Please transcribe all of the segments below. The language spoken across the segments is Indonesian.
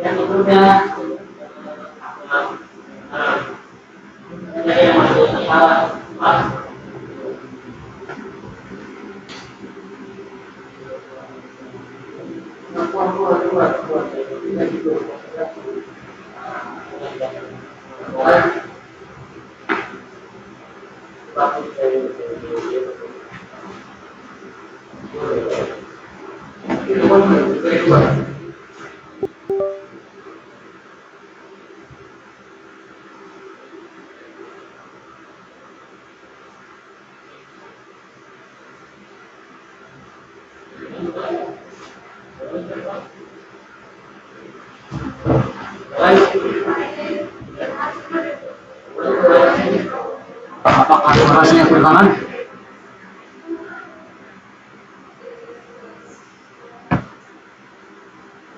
yang berikutnya yang masuk Apakah suaranya kedengaran?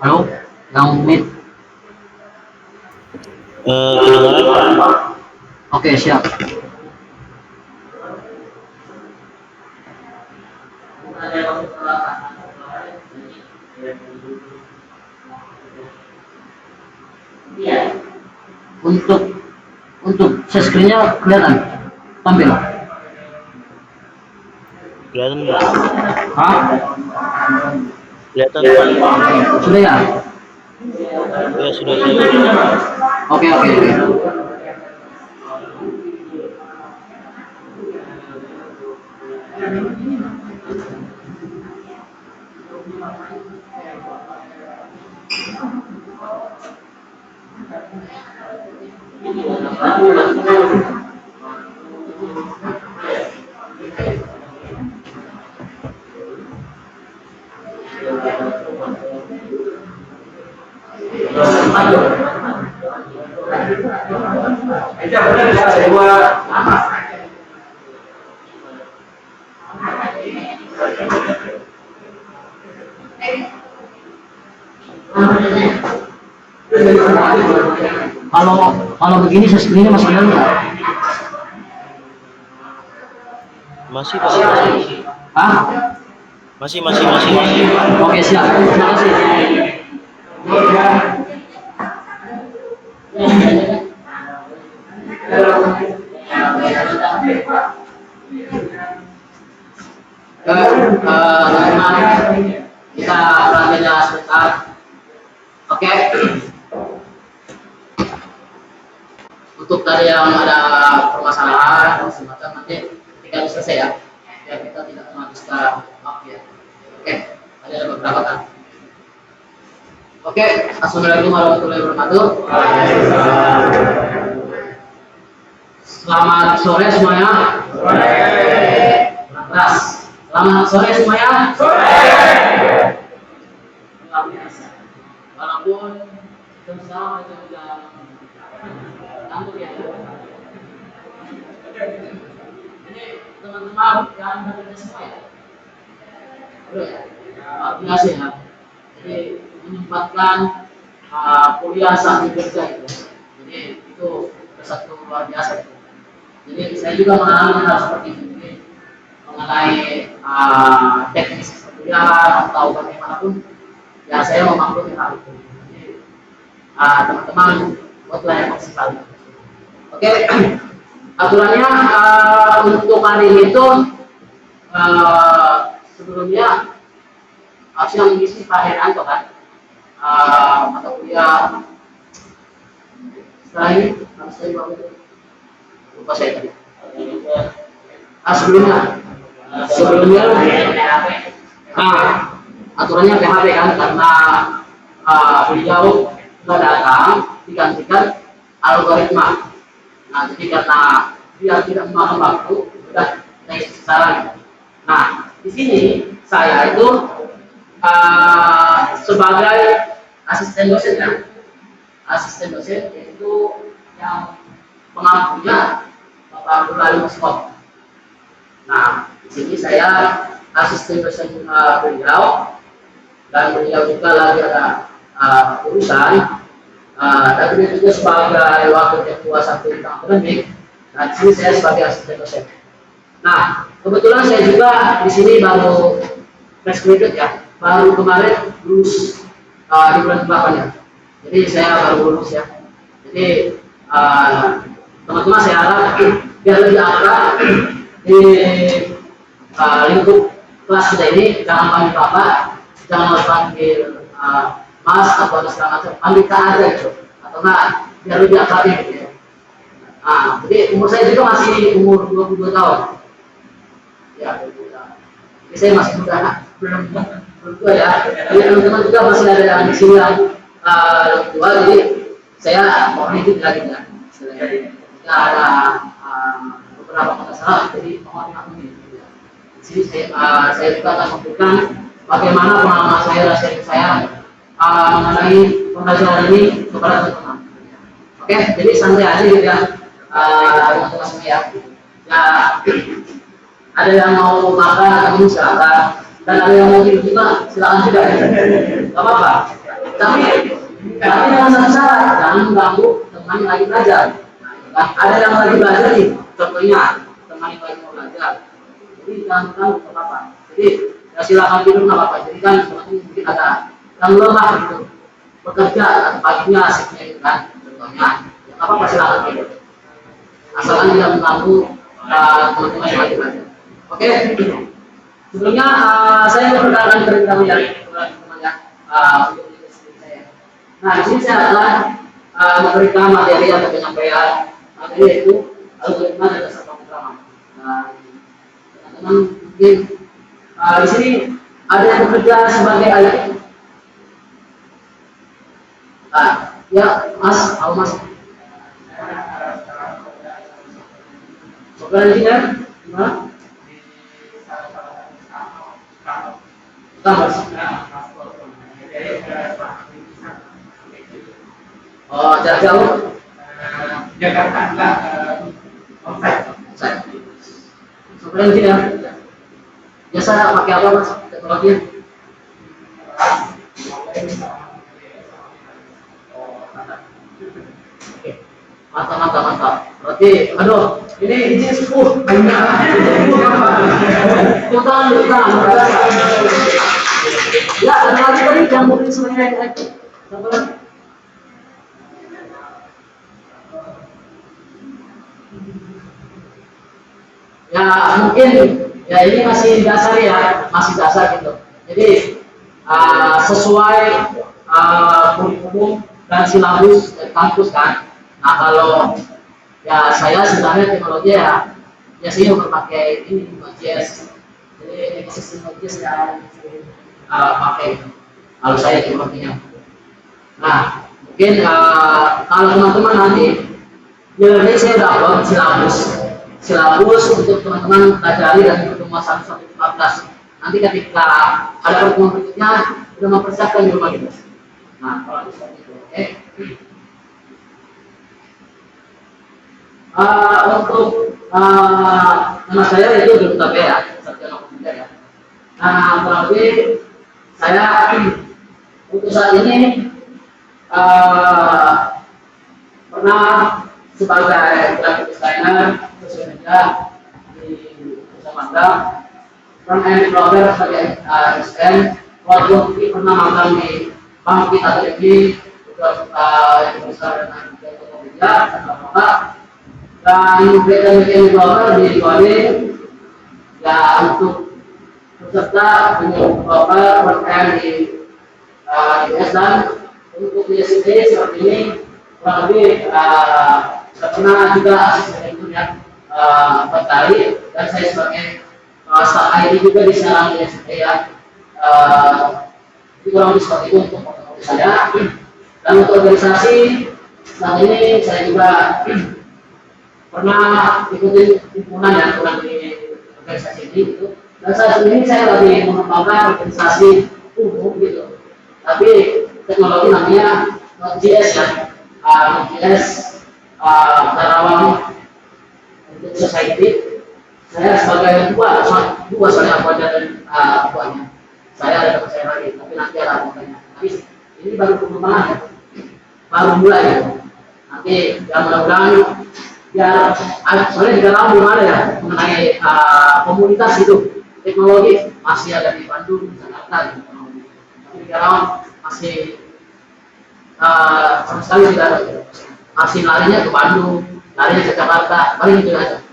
Halo, yang mid. Kedengaran? Oke, siap. Untuk share screen-nya kelihatan tampil. Kelihatan nggak? Hah? Kelihatan. Sudah ya? Ya sudah saya. Oke. Kalau begini share screen-nya masih ada nggak? Masih Pak. Masih. Hah? Masih. Oke, siap. Terima kasih. Teman-teman, kita belajar sebentar. Oke. Untuk tadi yang ada permasalahan semacam nanti ketika selesai ya, biar kita tidak menghabiskan waktu ya. Oke, tadi ada beberapa kan. Oke, assalamualaikum warahmatullahi wabarakatuh. Selamat sore semuanya. Keras. Selamat sore semuanya. Walaupun sekarang itu sudah ngantuk ya. Ini teman-teman yang bekerja semua ya. Udah ya. Biasa ya. Jadi menyempatkan kuliah sambil kerja itu. Jadi itu satu luar biasa. Jadi saya juga mengalami hal seperti ini. Jadi, mengenai teknis kuliah atau bagaimanapun, ya saya memaklumi hal itu. Jadi teman-teman buatlah yang maksimal. Oke, aturannya untuk hari ini itu sebelumnya harusnya mengisi Pak Hernanto kan mata kuliah. Setelah ini harus saya lupa saya tadi. Sebelumnya aturannya PHP kan karena beliau sudah datang digantikan algoritma. Nah, jadi karena dia tidak memakan waktu, sudah naik sekarang. Nah, di sini saya itu sebagai asisten dosen ya. Asisten dosen yaitu yang pengampunya Bapak Abdul Alim Muskop. Nah, di sini saya asisten dosen beliau dan beliau juga lagi ada urusan. Dan beliau juga sebagai wakil ketua satu bidang akademik. Nah, di sini saya sebagai asisten dosen. Nah, kebetulan saya juga di sini baru fresh graduate ya, baru kemarin lulus di bulan 8 ya. Jadi saya baru lulus ya. Jadi teman-teman saya harap biar lebih akrab di lingkup kelas kita ini, jangan panggil bapak, jangan panggil mas atau ada segala macam, panggil kak aja gitu, atau enggak biar lebih akrabnya gitu ya. Jadi umur saya juga masih umur 22 tahun. Ya, 22 tahun. Jadi saya masih muda, belum tua ya. Jadi teman-teman juga masih ada yang di sini yang lebih tua, jadi saya mohon itu lagi ya. Kita ada beberapa masalah, jadi mohon maklum ini. Di sini saya juga akan memberikan bagaimana pengalaman saya dan sharing saya mengenai pembelajaran ini kepada teman-teman. Oke, jadi santai aja gitu ya, teman-teman semua ya. Ya, ada yang mau makan atau minum silakan, dan ada yang mau minum juga silakan juga. Gak apa-apa. Tapi dengan satu syarat, jangan mengganggu teman yang lagi belajar. Nah, ada yang lagi belajar nih, contohnya teman yang lagi mau belajar. Jadi jangan mengganggu, gak apa-apa. Jadi ya silakan minum gak apa-apa. Jadi kan teman-teman mungkin ada yang lelah gitu, bekerja paginya asiknya itu kan, contohnya. Ya gak apa-apa, silakan minum. Asalkan tidak mengganggu teman-teman yang lagi belajar. Oke, sebelumnya saya memperkenalkan diri kami ya, teman-teman ya. Nah, di sini saya akan memberikan materi atau penyampaian materi yaitu algoritma dan dasar pemrograman. Nah, teman-teman mungkin di sini ada yang bekerja sebagai IT. Ya, Mas, Mas. Software engineer, gimana? Oh, jarak jauh? Jakarta enggak, saya. Software engineer. Biasa pakai apa Mas teknologinya? Mantap. Berarti, aduh, ini izin sepuh. Utang. Ya, ada lagi tadi yang mungkin sebenarnya itu. Ya, mungkin ya ini masih dasar ya, masih dasar gitu. Jadi sesuai kurikulum dan silabus kampus kan. Nah kalau ya saya sebenarnya teknologi ya biasanya berpakai ini Node.js. Jadi sistem Node.js yang pakai kalau saya teknologinya. Nah mungkin kalau teman-teman nanti jadi saya dapat silabus untuk teman-teman pelajari dari pertemuan 1 sampai 14. Nanti ketika ada pertemuan berikutnya sudah mempersiapkan di rumah kita. Nah kalau seperti itu, oke. Untuk nama saya itu Dr. Tabe ya, Sarjana Komputer ya. Nah, berarti saya untuk saat ini pernah sebagai graphic designer sosial media di perusahaan magang, front end developer sebagai ASN, waktu pernah magang di Bangkit Akademi, juga besar dengan Tokopedia dan backend developer di Bali ya untuk peserta developer front end di US dan untuk di SD seperti ini kurang lebih saya pernah juga asisten itu ya 4 kali dan saya sebagai staff IT juga di sana di SD ya itu kurang lebih seperti itu untuk portofolio saya. Dan untuk organisasi saat ini saya juga pernah ikutin himpunan yang kurang di organisasi ini gitu. Dan saat ini saya lagi mengembangkan organisasi umum gitu tapi teknologi namanya Node.js ya. Node.js Karawang untuk society. Saya sebagai dua soalnya aku ada buahnya. Saya ada teman saya lagi, tapi nanti ada anggotanya. Tapi ini baru pengembangan ya, baru mulai ya. Nanti yang mudah-mudahan ya soalnya di dalam belum ada ya mengenai komunitas itu teknologi masih ada di Bandung, Jakarta gitu. Tapi di dalam masih sama sekali tidak ada. Masih larinya ke Bandung, larinya ke Jakarta, paling itu aja.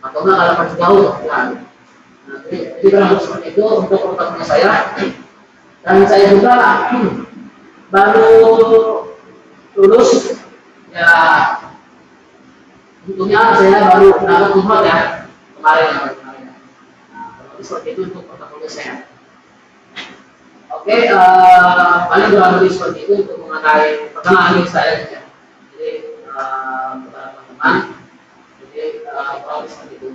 Atau enggak kalau masih jauh, ya. Nah, jadi kalau seperti itu untuk otaknya saya. Dan saya juga baru lulus, ya untungnya saya baru dapat umroh ya kemarin. Nah, seperti itu untuk portofolio saya. Oke, paling kurang lebih seperti itu untuk mengenai perkenalan saya. Ya. Jadi kepada teman-teman, jadi kurang lebih seperti itu.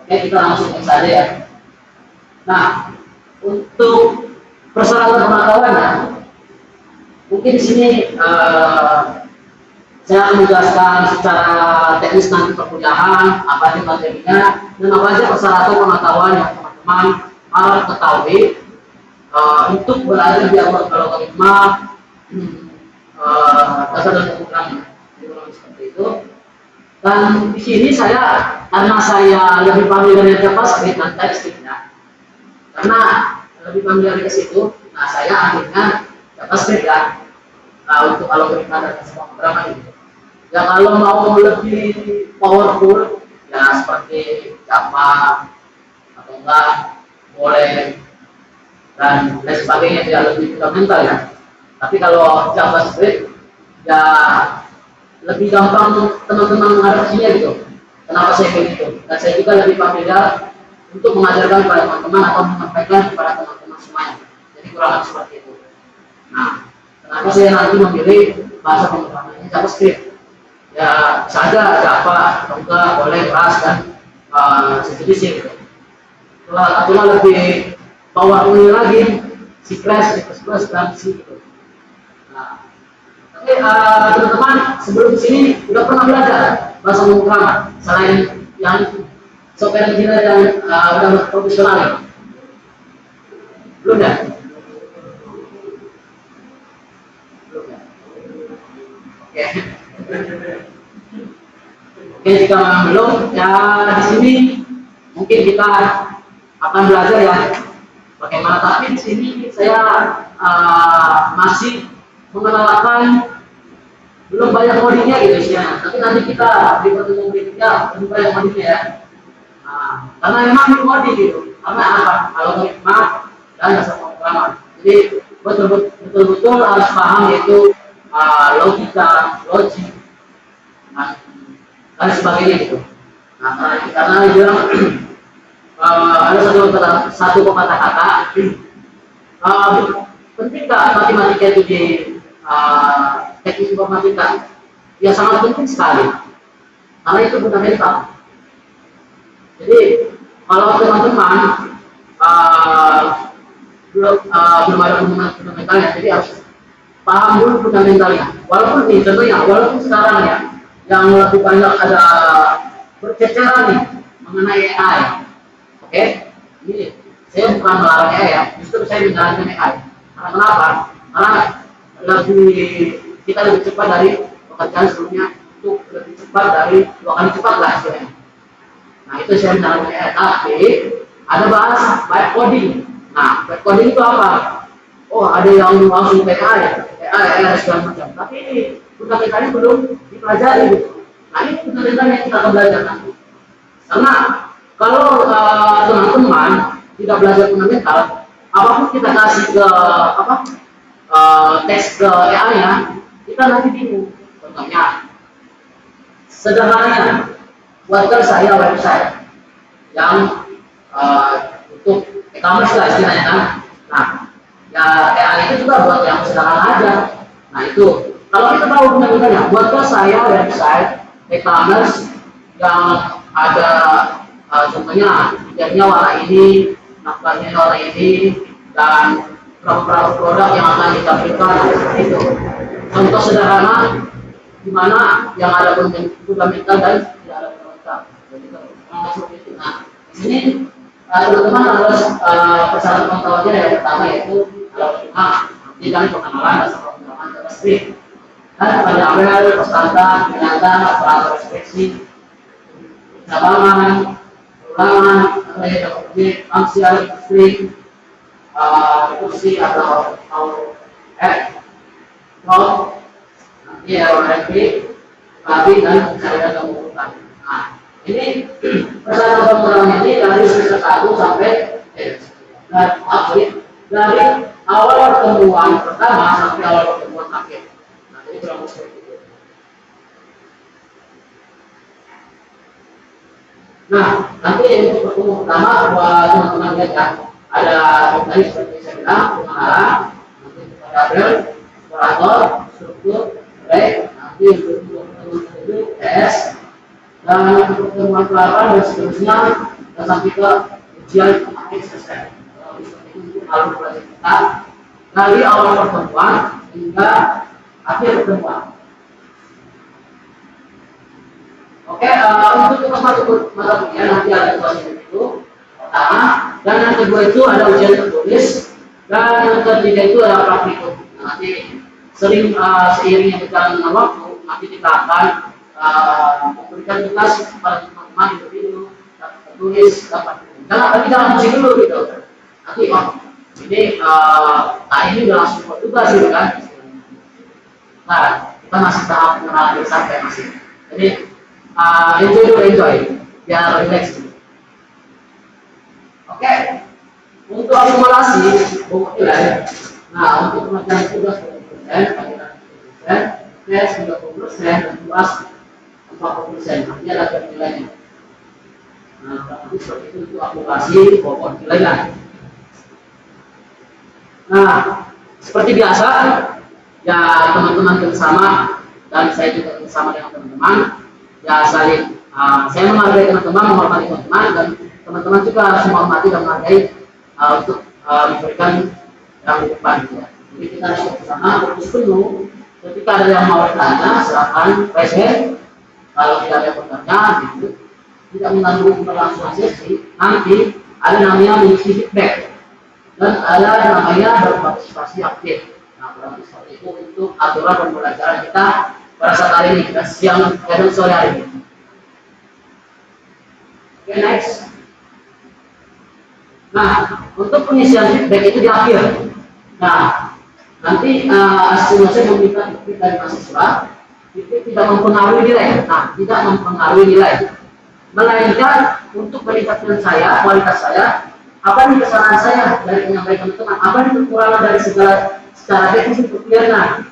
Oke, kita langsung saja ya. Nah, untuk persyaratan pengetahuannya, mungkin di sini saya akan menjelaskan secara teknis nanti perkuliahan, apa aja materinya, dan apa aja persyaratan pengetahuan yang teman-teman harus ketahui untuk berada di algoritma dasar dan pengumpulannya. Seperti itu. Dan di sini karena saya lebih familiar dengan JavaScript dan TypeScript ya, karena lebih familiar ke situ, nah saya akhirnya JavaScript ya, untuk algoritma dan pemrograman ini. Ya kalau mau lebih powerful, ya seperti Java atau enggak boleh dan lain sebagainya, ya lebih fundamental ya. Tapi kalau JavaScript ya lebih gampang teman-teman mengadopsinya gitu. Kenapa saya begitu? Dan saya juga lebih familiar untuk mengajarkan kepada teman-teman atau menyampaikan kepada teman-teman semuanya. Jadi kurang lebih seperti itu. Nah, kenapa saya nanti memilih bahasa pemrograman JavaScript? Ya saja Java atau enggak boleh Rust dan sejenisnya gitu. Itulah lebih powerful lagi C++, dan C gitu. Nah, tapi teman-teman sebelum sini udah pernah belajar bahasa pemrograman selain yang software engineer yang udah profesional? Belum ya? Belum ya? Oke. Oke, jika memang belum, ya di sini mungkin kita akan belajar ya bagaimana. Tapi di sini saya masih mengenalkan belum banyak codingnya gitu istilahnya. Tapi nanti kita di pertemuan berikutnya lebih banyak codingnya ya. Nah, karena memang coding gitu. Karena apa? Algoritma dan dasar pemrograman. Jadi betul-betul harus paham yaitu logika, logik, dan sebagainya gitu. Nah, karena dia ada satu kata-kata penting nggak matematika itu di teknik informatika? Ya sangat penting sekali karena itu fundamental. Jadi kalau teman-teman belum ada fundamentalnya, jadi harus paham dulu fundamentalnya. Walaupun nih contohnya, walaupun sekarang ya yang lebih banyak ada berceceran nih mengenai AI. Oke, ini saya bukan melarang AI ya, justru saya menjalankan AI. Karena kenapa? Karena kita lebih cepat dari pekerjaan sebelumnya, untuk lebih cepat dari 2 kali cepat lah istilahnya. Nah itu saya menjalankan AI. Tapi ada bahas vibe coding. Nah vibe coding itu apa? Oh ada yang langsung AI segala macam. Tapi ini fundamentalnya belum dipelajari gitu. Nah ini fundamentalnya kita akan belajar nanti. Karena kalau teman-teman tidak belajar fundamental, apapun kita kasih ke teks ke AI-nya, kita nanti bingung. Contohnya, sederhananya, buatkan saya website yang untuk e-commerce lah istilahnya kan. Nah, ya AI itu juga buat yang sederhana aja. Nah itu, kalau kita tahu fundamentalnya, buatkan saya website e-commerce yang ada contohnya titiknya warna ini, nampaknya warna ini, dan produk yang akan ditampilkan itu. Contoh sederhana di mana yang ada fundamental dan tidak ada fundamental. Nah, di sini teman-teman harus persyaratan pengetahuannya yang pertama yaitu algoritma, tidak pengenalan dasar pemrograman JavaScript, dan variabel, konstanta, nyata, operator ekspresi, cadangan, ulangan, objek, fungsi, string, kursi atau Oh, nanti ya RP, tapi dan saya akan mengumpulkan. Nah, ini persyaratan pengurangan ini dari semester 1 sampai dari awal pertemuan pertama sampai awal pertemuan akhir. Nah, jadi kurang lebih seperti itu. Nah, nanti untuk pertemuan pertama buat teman-teman lihat ya, ada tadi seperti saya bilang pengarah, nanti variabel, operator, struktur, break, nanti untuk pertemuan itu S, dan untuk pertemuan ke-8 dan seterusnya dan sampai ke ujian akhir selesai. Seperti itu alur belajar kita dari awal pertemuan hingga akhir pertemuan. Oke, untuk mata kuliah nanti ada dua sesi itu pertama, dan yang kedua itu ada ujian tertulis, dan yang ketiga itu ada praktikum. Nanti seiringnya berjalan dengan waktu, nanti kita akan memberikan tugas kepada teman-teman individu tertulis dapat. Jangan pusing dulu gitu. Nanti ini ini udah langsung buat tugas gitu kan. Nah, kita masih tahap pengenalan diri sampai masih. Jadi enjoy biar relax. Oke, untuk akumulasi buku nilai. Nah, untuk pengerjaan tugas 20%, tes 30%, dan tugas 40%. Nanti ada nilainya. Nah, nanti seperti itu untuk akumulasi pokok nilainya. Nah, seperti biasa, ya teman-teman bersama dan saya juga bersama dengan teman-teman. Ya saling saya menghargai teman-teman, menghormati teman-teman, dan teman-teman juga harus menghormati dan menghargai untuk memberikan yang di depan gitu ya. Jadi kita harus bersama fokus penuh. Ketika ada yang mau bertanya, silakan raise hand. Kalau tidak ada bertanya, gitu, tidak mengganggu berlangsung sesi. Nanti ada namanya mengisi feedback dan ada namanya berpartisipasi aktif. Nah, berarti seperti itu untuk aturan pembelajaran kita pada saat hari ini, kita siang dan sore hari ini. Oke, next. Nah, untuk pengisian feedback itu di akhir. Nah, nanti hasilnya saya memberikan feedback dari mahasiswa, itu tidak mempengaruhi nilai. Nah, tidak mempengaruhi nilai. Melainkan untuk meningkatkan saya, kualitas saya, apa nih kesalahan saya dari menyampaikan teman-teman, apa nih kekurangan dari segala secara teknis perkuliahan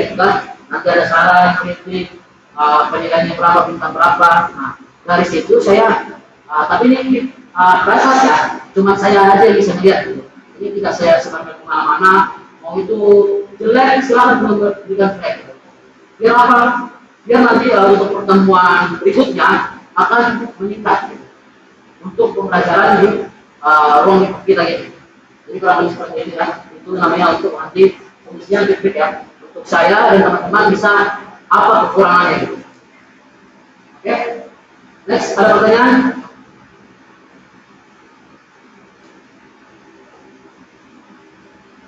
gitu kan. Nanti ada saran, kritik, penilaiannya berapa, bintang berapa. Nah, dari situ saya, tapi ini privasi ya, cuma saya aja yang bisa melihat. Gitu. Ini tidak saya sebarkan kemana-mana. Mau itu jelek, silahkan memberikan feedback. Gitu. Biar apa? Biar nanti untuk pertemuan berikutnya akan meningkat. Gitu. Untuk pembelajaran di ruang kita gitu. Jadi kurang lebih seperti ini ya. Itu namanya untuk nanti pengisian feedback ya. Untuk saya dan teman-teman bisa apa kekurangannya gitu. Oke. Next, ada pertanyaan?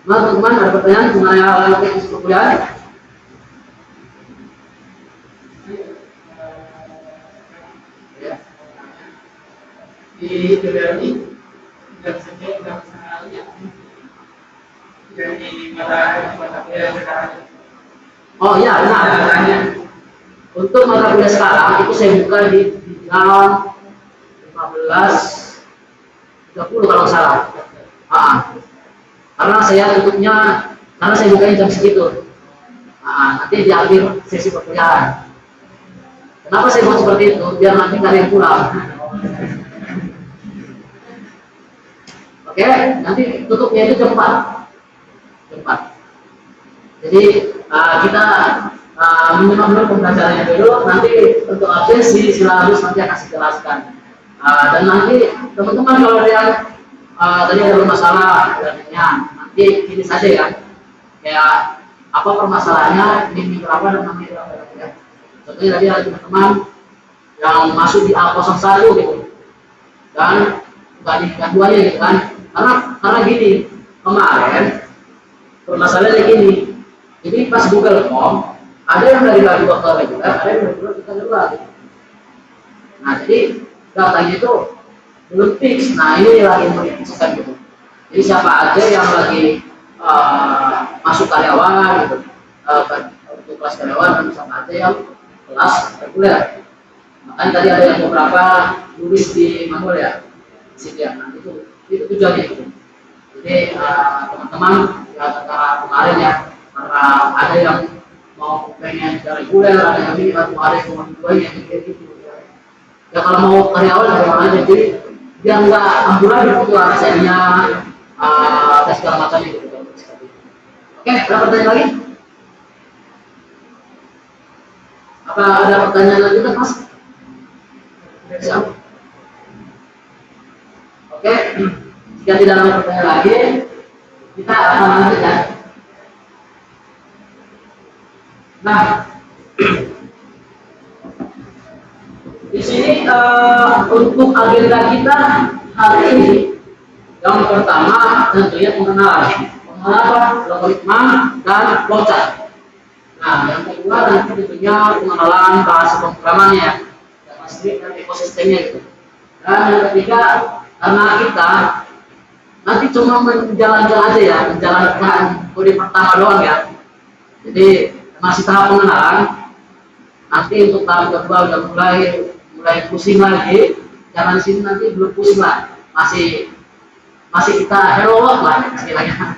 Nah, teman-teman ada pertanyaan mengenai hal teknis perkuliahan? Di TBRI dan saja sudah misalnya dari mata kuliah sekarang. Oh iya, benar. Untuk mata kuliah sekarang itu saya buka di jam 15.30 kalau salah. Karena saya tutupnya, karena saya bukanya jam segitu. Nanti di akhir sesi perkuliahan. Kenapa saya buat seperti itu? Biar nanti kalian pulang. Oke, nanti tutupnya itu jam 4. Jadi kita menyimak dulu pembelajarannya dulu. Nanti untuk absensi silabus nanti akan saya jelaskan. Dan nanti teman-teman kalau ada yang tadi ada masalah, nanti ini saja ya. Kayak apa permasalahannya, ini berapa dan namanya berapa ya. Contohnya tadi ada teman-teman yang masuk di A01 gitu, dan nggak di keduanya gitu kan. Karena gini, kemarin permasalahannya gini. Jadi pas Google Form ada yang dari bagi dokter reguler, ada yang dari dokter reguler. Gitu. Nah, jadi datanya itu belum fix. Nah, ini lagi mengfixkan gitu. Jadi siapa aja yang lagi masuk karyawan gitu, untuk kelas karyawan sama aja yang kelas reguler. Makanya tadi ada yang beberapa tulis di manual ya, di sini ya. Nah, itu tujuannya itu. Jadi teman-teman ya antara kemarin ya, karena ada yang mau pengen reguler, ada yang ini atau ada yang mau dua yang kayak gitu. Ya kalau mau karyawan karyawan aja, jadi dia nggak ambulan gitu ASN-nya, tes segala macamnya gitu. Oke, ada pertanyaan lagi? Apa ada pertanyaan lagi kan, Mas? Siap. Oke, jika tidak ada pertanyaan lagi, kita akan lanjut ya. Nah, di sini untuk agenda kita hari ini, yang pertama tentunya pengenalan logaritma dan flowchart. Nah, yang kedua nanti tentunya pengenalan bahasa pemrogramannya, dan ekosistemnya gitu. Dan yang ketiga, karena kita nanti cuma menjalankan aja ya, menjalankan kode pertama doang ya. Jadi masih tahap pengenalan. Nanti untuk tahap kedua udah mulai pusing lagi. Jangan di sini nanti belum pusing lah, masih kita hello world lah istilahnya.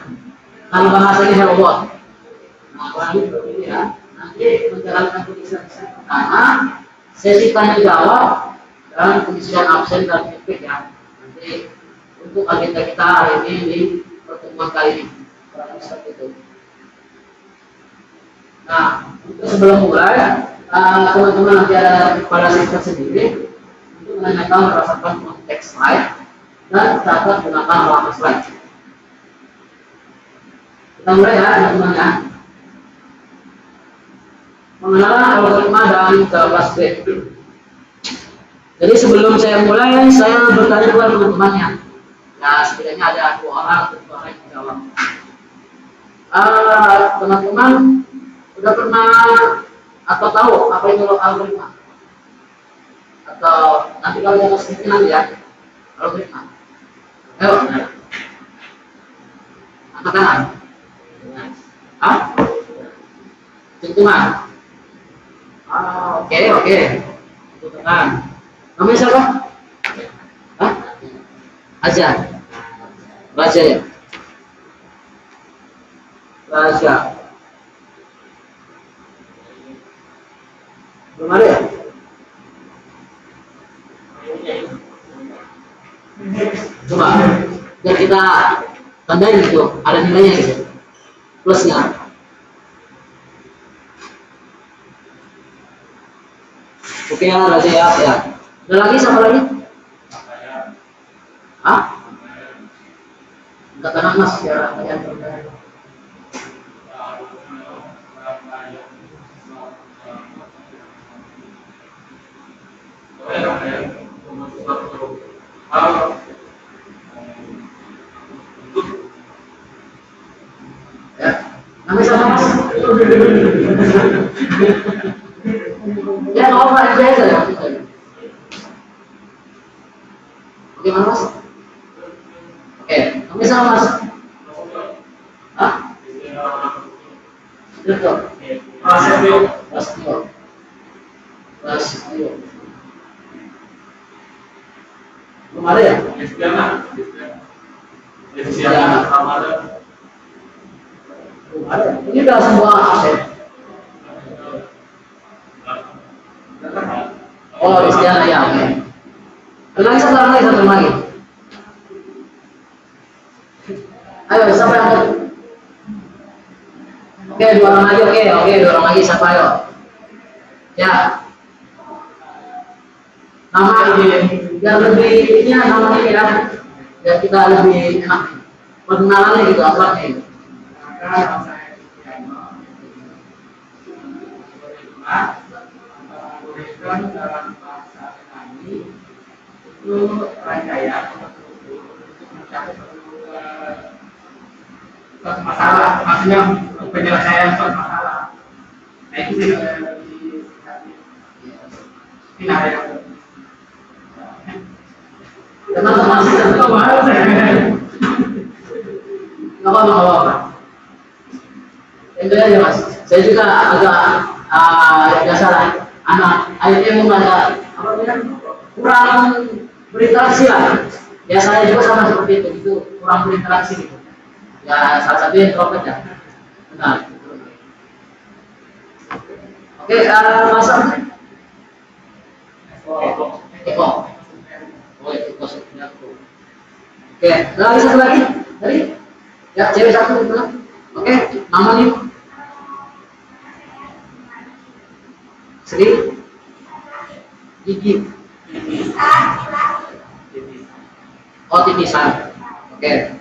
Kalau bahasanya hello world. Nah, kurang lebih ini ya. Nanti menjalankan pemeriksaan pertama, sesi tanya jawab dan pengisian absen dan feedback ya. Nanti untuk agenda kita hari ini di pertemuan kali ini kurang lebih seperti itu. Nah, untuk sebelum mulai, teman-teman nanti ada pada sistem sendiri untuk menanyakan berdasarkan konteks slide dan dapat gunakan halaman slide. Kita mulai ya teman-teman ya. Mengenal algoritma dan JavaScript. Jadi sebelum saya mulai, saya bertanya kepada teman-temannya. Ya setidaknya ada 2 orang atau 3 orang yang menjawab. Teman-teman udah pernah atau tahu apa itu algoritma? Atau nanti kalau yang sedikit nanti ya algoritma. Ayo, angkat tangan. Ah? Hitungan. Oke. Hitungan. Namanya siapa? Hah? Aja. Raja ya. Raja. Belum ada ya? Coba biar kita tandain gitu, ada nilainya gitu, plusnya. Oke ya, Raja ya. Ada lagi siapa lagi? Hah? Angkat tangan Mas ya. Ya, namanya siapa Mas? Ya, kalau Pak aja ya. Oke, Mas. Oke, namanya siapa Mas? Hah? Betul. Prasetyo. Belum ada ya? Belum ada. Ini udah semua aset. Oh, Istiana ya. Oke. Satu lagi. Ayo, siapa yang mau? Oke, 2 orang lagi. Oke, 2 orang lagi. Siapa ayo? Ya. Nama yang lebih ini namanya ya. Biar kita lebih enak. Pengenalannya gitu apa nih? Dalam bahasa kami itu rangkaian untuk mencapai suatu masalah, maksudnya penyelesaian suatu masalah. Nah itu sih tidak ada. Teman-teman itu mahal saya. Nggak apa-apa. Itu aja Mas. Saya juga agak biasa lah. Anak ITM ada apa namanya kurang berinteraksi lah. Ya saya juga sama seperti itu kurang berinteraksi gitu. Ya salah satunya introvert ya. Benar. Oke, masa Eko. Oh, Eko sebenarnya. Oke, lagi satu lagi. Tadi ya cewek satu gitu. Oke, namanya Sri Gigi. Oh, titisan. Oke.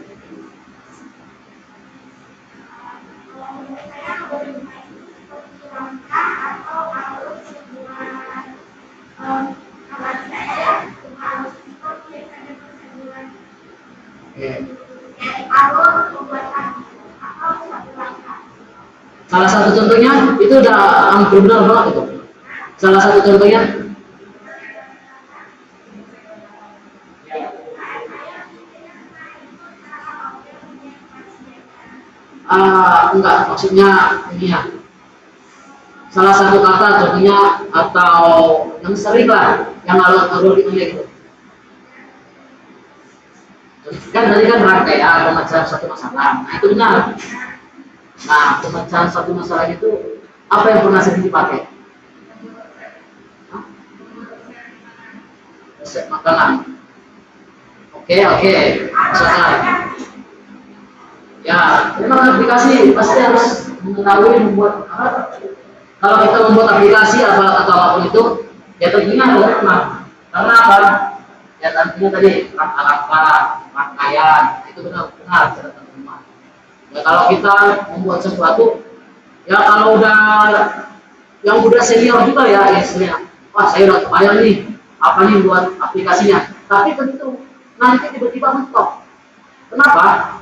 Salah satu contohnya itu udah hampir benar banget itu. Salah satu contohnya enggak maksudnya ini ya. Salah satu kata contohnya atau yang sering lah yang algoritmanya gitu. Kan tadi kan rangkaian pemecahan satu masalah. Nah itu benar. Nah pemecahan satu masalah itu apa yang pernah sering dipakai? Resep makanan. Oke, misalkan ya memang aplikasi pasti harus mengetahui membuat apa. Kalau kita membuat aplikasi atau apapun itu ya tentunya algoritma. Karena apa? Ya tentunya tadi rangkaian itu benar cara teman. Ya kalau kita membuat sesuatu ya kalau udah yang udah senior juga ya istilahnya, wah saya udah kebayang nih apa nih buat aplikasinya. Tapi tentu nanti tiba-tiba mentok. Kenapa?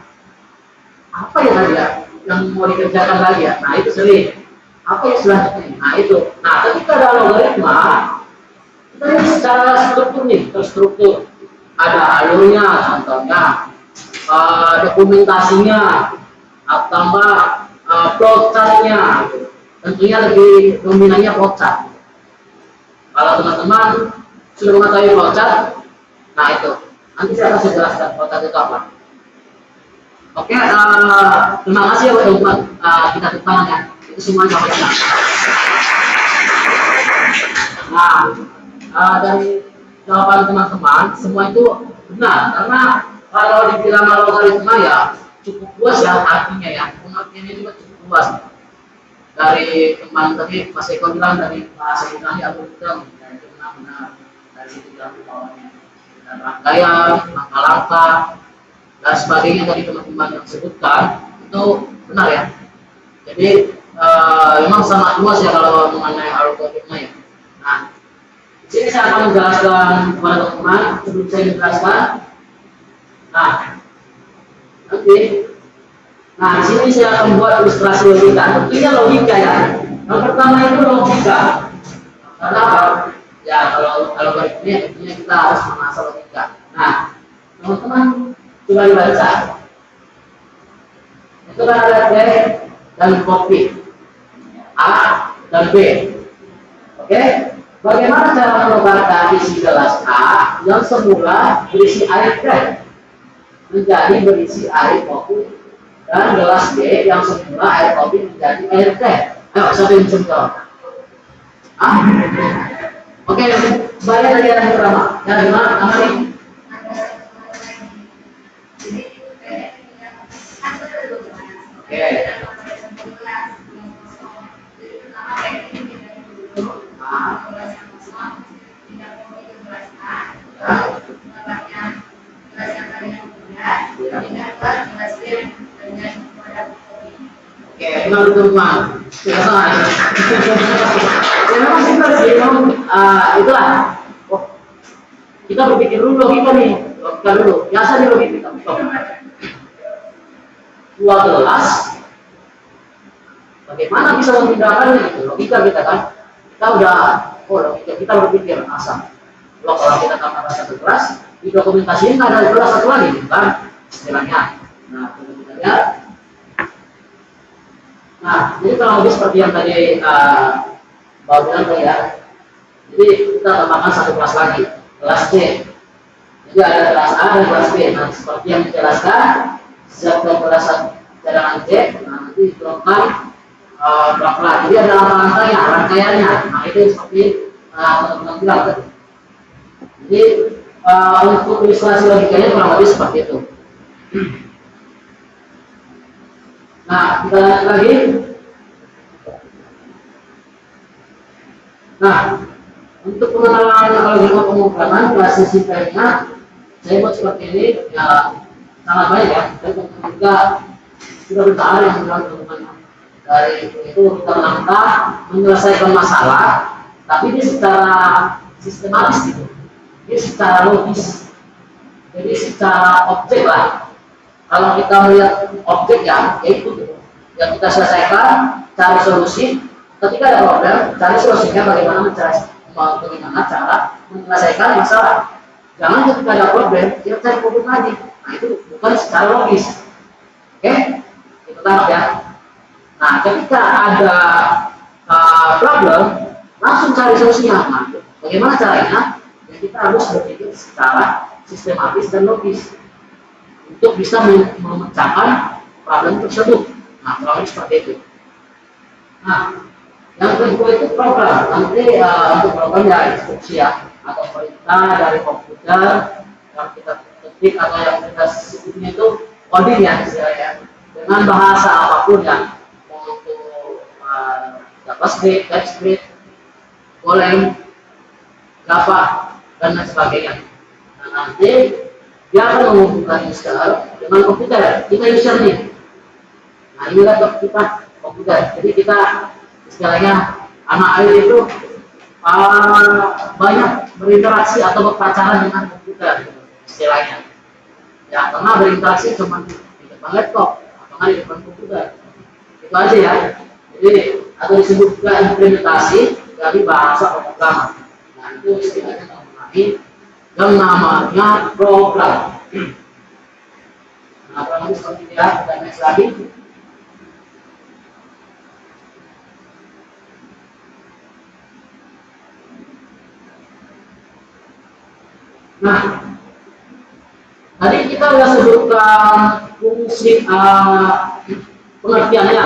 Apa ya tadi ya yang mau dikerjakan lagi ya? Nah itu sering. Apa yang selanjutnya? Nah itu. Nah ketika ada algoritma, kita lihat secara struktur nih, terstruktur. Ada alurnya, contohnya, dokumentasinya, tambah flowchartnya. Tentunya lebih dominannya flowchart. Kalau teman-teman sudah mengetahui flowchart, nah itu. Nanti saya akan jelaskan flowchart itu apa. Oke, terima kasih ya buat kita tepuk tangan ya. Itu semuanya benar. Nah, dari jawaban teman-teman semua itu benar karena kalau dibilang algoritma ya cukup luas ya artinya ya pengertiannya juga cukup luas. Dari teman tadi Mas Eko bilang dari bahasa Yunani algoritma ya itu benar-benar dari situ bilang bawahnya dan rangkaian, langkah-langkah dan sebagainya tadi teman-teman yang sebutkan itu benar ya. Jadi memang sangat luas ya kalau mengenai algoritma ya. Nah, di sini saya akan menjelaskan kepada teman-teman sebelum saya menjelaskan. Nah, nanti, di sini saya akan membuat ilustrasi logika. Tentunya logika ya. Yang pertama itu logika. Karena apa? Ya kalau algoritma tentunya kita harus mengasah logika. Nah, teman-teman coba dibaca. Itu kan ada D dan kopi, A dan B. Oke, bagaimana cara menukarkan isi gelas A yang semula berisi air teh menjadi berisi air kopi dan gelas B yang semula air kopi menjadi air teh? Ayo, siapa yang bisa menjawab? Oke, balik lagi yang pertama. Yang gimana? Nama nih? Oke. Oke, memang teman-teman. Tidak salah. Ya memang simpel sih, memang itulah. Oh, kita berpikir dulu logika nih, logika dulu. Biasa nih logika. Dua gelas, bagaimana bisa memindahkannya itu logika kita kan? Kita udah, logika kita berpikir asal. Kalau kita tambah satu gelas, di dokumentasinya nggak ada gelas satu lagi, kan? Istilahnya. Nah, kita lihat. Nah, jadi kalau lebih seperti yang tadi Mbak bilang tadi ya. Jadi kita tambahkan satu kelas lagi, kelas C. Jadi ada kelas A dan kelas B. Nah, seperti yang dijelaskan, setiap kelas cadangan C, nah, nanti dikeluarkan berapa. Jadi ada rangkaiannya. Nah, itu seperti teman-teman bilang tadi. Jadi untuk ilustrasi logikanya kurang lebih seperti itu. Nah, kita lanjut lagi. Nah, untuk pengenalan algoritma pemrograman kelas simpelnya, saya buat seperti ini ya sangat baik ya. Dan teman-teman juga sudah bertahan yang bilang teman-teman dari itu kita langkah menyelesaikan masalah, tapi ini secara sistematis gitu, ini secara logis, jadi secara objek lah. Kalau kita melihat objek ya, yaitu yang kita selesaikan, cari solusi. Ketika ada problem, cari solusinya bagaimana cara menyelesaikan masalah. Jangan ketika ada problem, kita cari problem lagi. Nah itu bukan secara logis. Oke, itu tangkap ya. Nah ketika ada problem, langsung cari solusinya. Nah, bagaimana caranya? Ya kita harus berpikir secara sistematis dan logis untuk bisa memecahkan problem tersebut. Nah, problem seperti itu. Nah, yang kedua itu program. Nanti untuk program ya instruksi ya, atau perintah dari komputer yang kita ketik atau yang kita sebutnya itu coding ya istilahnya. Dengan bahasa apapun ya, mau itu JavaScript, TypeScript, Golang, Java dan lain sebagainya. Nah, nanti dia akan menghubungkan user dengan komputer. Kita user nih. Nah, ini laptop kita komputer. Jadi kita istilahnya anak air itu banyak berinteraksi atau berpacaran dengan komputer istilahnya. Ya, karena berinteraksi cuma di depan laptop atau di depan komputer. Itu aja ya. Jadi atau disebut juga implementasi dari bahasa pemrograman. Nah, itu istilahnya mengenai yang namanya program. Nah, kurang lebih seperti itu ya. Kita next lagi. Nah, tadi kita sudah sebutkan fungsi pengertiannya.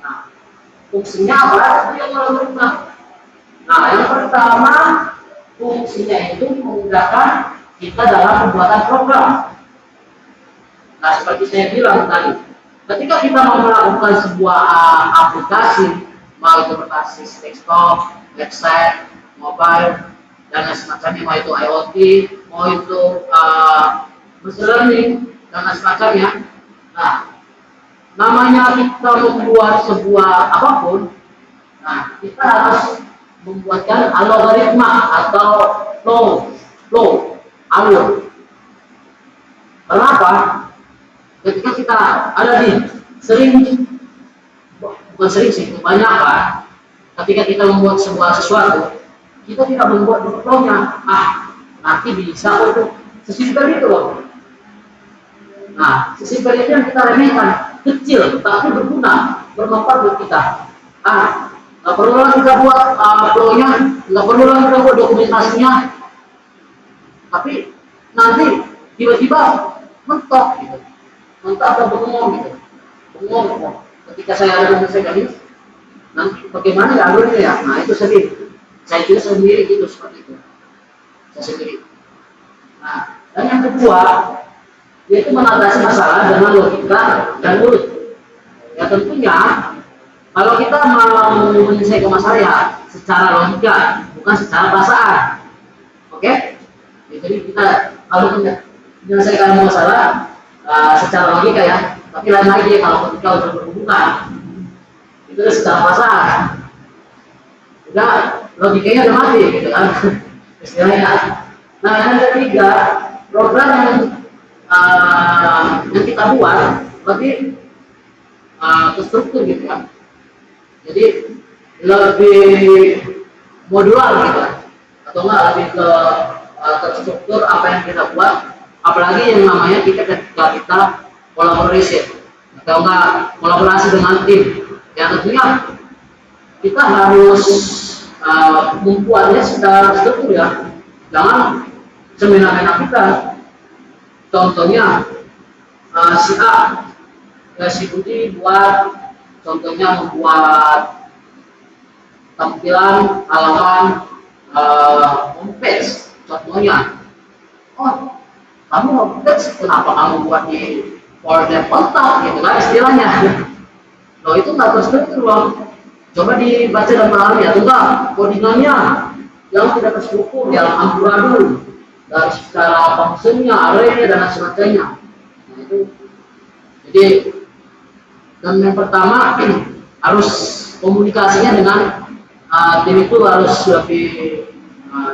Nah, fungsinya apa? Itu yang algoritma. Nah, yang pertama fungsinya itu memudahkan kita dalam pembuatan program. Nah, seperti saya bilang tadi, ketika kita mau melakukan sebuah aplikasi, mau itu berbasis desktop, website, mobile, dan lain semacamnya, mau itu IoT, mau itu machine learning, dan lain semacamnya. Nah, namanya kita membuat sebuah apapun, nah kita harus membuatkan algoritma atau flow, alur. Kenapa? Ketika kita ada di bukan sering sih, kebanyakan ketika kita membuat sesuatu, kita tidak membuat flow-nya. Nanti bisa untuk sesimpel itu loh. Nah, sesimpel itu yang kita remehkan, kecil tapi berguna, bermanfaat buat kita. Nggak perlu lagi kita buat flow-nya, nggak perlu lagi kita buat dokumentasinya. Tapi nanti tiba-tiba mentok gitu. Mentok atau bengong gitu. Bengong gitu. Ketika saya ada menyelesaikan ini, nanti bagaimana ya alurnya ya? Nah, itu sendiri. Saya juga sendiri gitu seperti itu. Saya sendiri. Nah, dan yang kedua, yaitu mengatasi masalah dengan logika dan urut. Ya tentunya, kalau kita mau menyelesaikan masalah ya secara logika, bukan secara perasaan. Oke? Ya, jadi kita kalau menyelesaikan masalah secara logika ya, tapi lain lagi kalau ketika sudah berhubungan, itu secara perasaan. Udah logikanya udah mati gitu kan istilahnya. Nah, yang ketiga, program yang kita buat lebih terstruktur gitu kan. Jadi lebih modular gitu kan. Atau enggak lebih ke terstruktur apa yang kita buat, apalagi yang namanya ketika kita kolaborasi atau enggak kolaborasi dengan tim. Ya tentunya kita harus membuatnya secara struktur ya, jangan semena-mena kita. Contohnya si A, si Budi buat, contohnya membuat tampilan halaman homepage, contohnya. Oh, kamu homepage, kenapa kamu buat di folder kontak gitu kan istilahnya. Loh itu nggak terstruktur loh. Coba dibaca dan pahami ya, tentang codingannya yang tidak terstruktur, yang amburadul dari secara fungsinya, arraynya dan sebagainya. Nah, itu jadi, dan yang pertama harus komunikasinya dengan tim itu harus lebih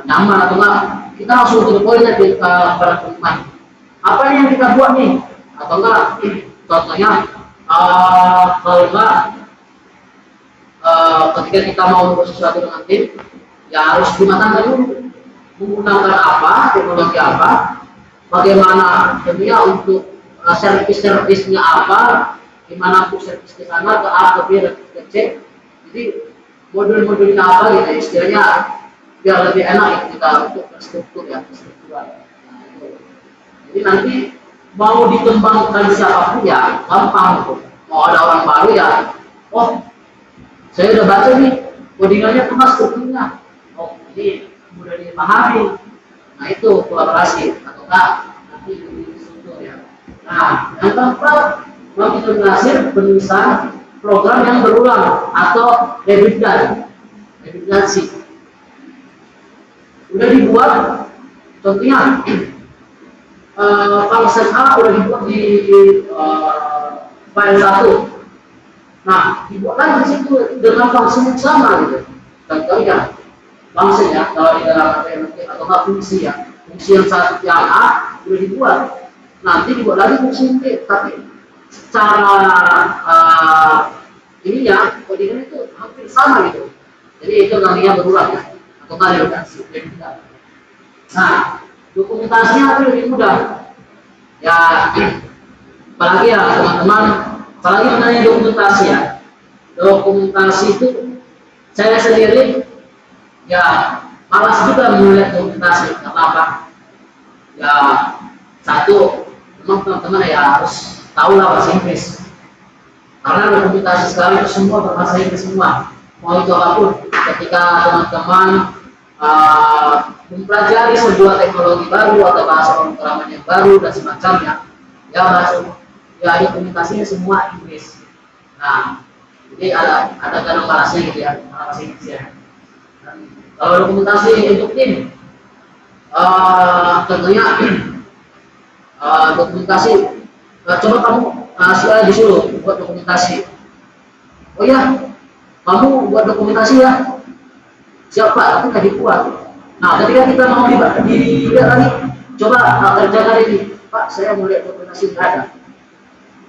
nyaman, atau enggak kita langsung to the point ya para pemain. Apa yang kita buat nih? Atau enggak contohnya kalau enggak ketika kita mau membuat sesuatu dengan tim, ya harus dimatangkan dulu menggunakan apa, teknologi apa, bagaimana dunia untuk servis-servisnya apa, gimana untuk servis ke sana, ke A, ke B, dan ke C. Jadi modul-modulnya apa gitu, istilahnya biar lebih enak ya kita untuk terstruktur ya, terstruktural. Jadi nanti mau dikembangkan siapapun ya gampang gitu. Mau ada orang baru ya, oh saya udah baca nih codingannya kemas strukturnya, oh ini mudah dipahami. Nah itu kolaborasi atau enggak nanti struktur ya. Nah yang keempat, mengimplementasi penulisan program yang berulang atau redundansi. Udah dibuat, contohnya function A udah dibuat di file 1. Nah, dibuat lagi di situ dengan function yang sama gitu. Contohnya function ya, kalau di dalam matematik atau fungsi ya, fungsi yang satu yang A udah dibuat, nanti dibuat lagi fungsi B, tapi secara ini ya codingan itu hampir sama gitu. Jadi itu namanya berulang ya, atau redundansi. Nah, dokumentasinya lebih mudah. Ya, apalagi ya teman-teman, apalagi mengenai dokumentasi ya. Dokumentasi itu saya sendiri ya malas juga melihat dokumentasi. Karena apa? Ya satu, memang teman-teman ya harus tahu lah bahasa Inggris. Karena dokumentasi sekarang itu semua berbahasa Inggris semua. Mau itu apapun, ketika teman-teman mempelajari sebuah teknologi baru atau bahasa pemrograman yang baru dan semacamnya, ya bahasa ya dokumentasinya semua Inggris. Nah, jadi ada kadang bahasanya gitu ya, bahasa Inggris ya. Dan kalau dokumentasi untuk tim, tentunya dokumentasi, coba kamu disuruh buat dokumentasi. Oh ya, kamu buat dokumentasi ya. Siapa? Tapi nggak dibuat. Nah, ketika kita mau dilihat lagi, coba kerjakan ini, Pak, saya mau lihat dokumentasi nggak ada.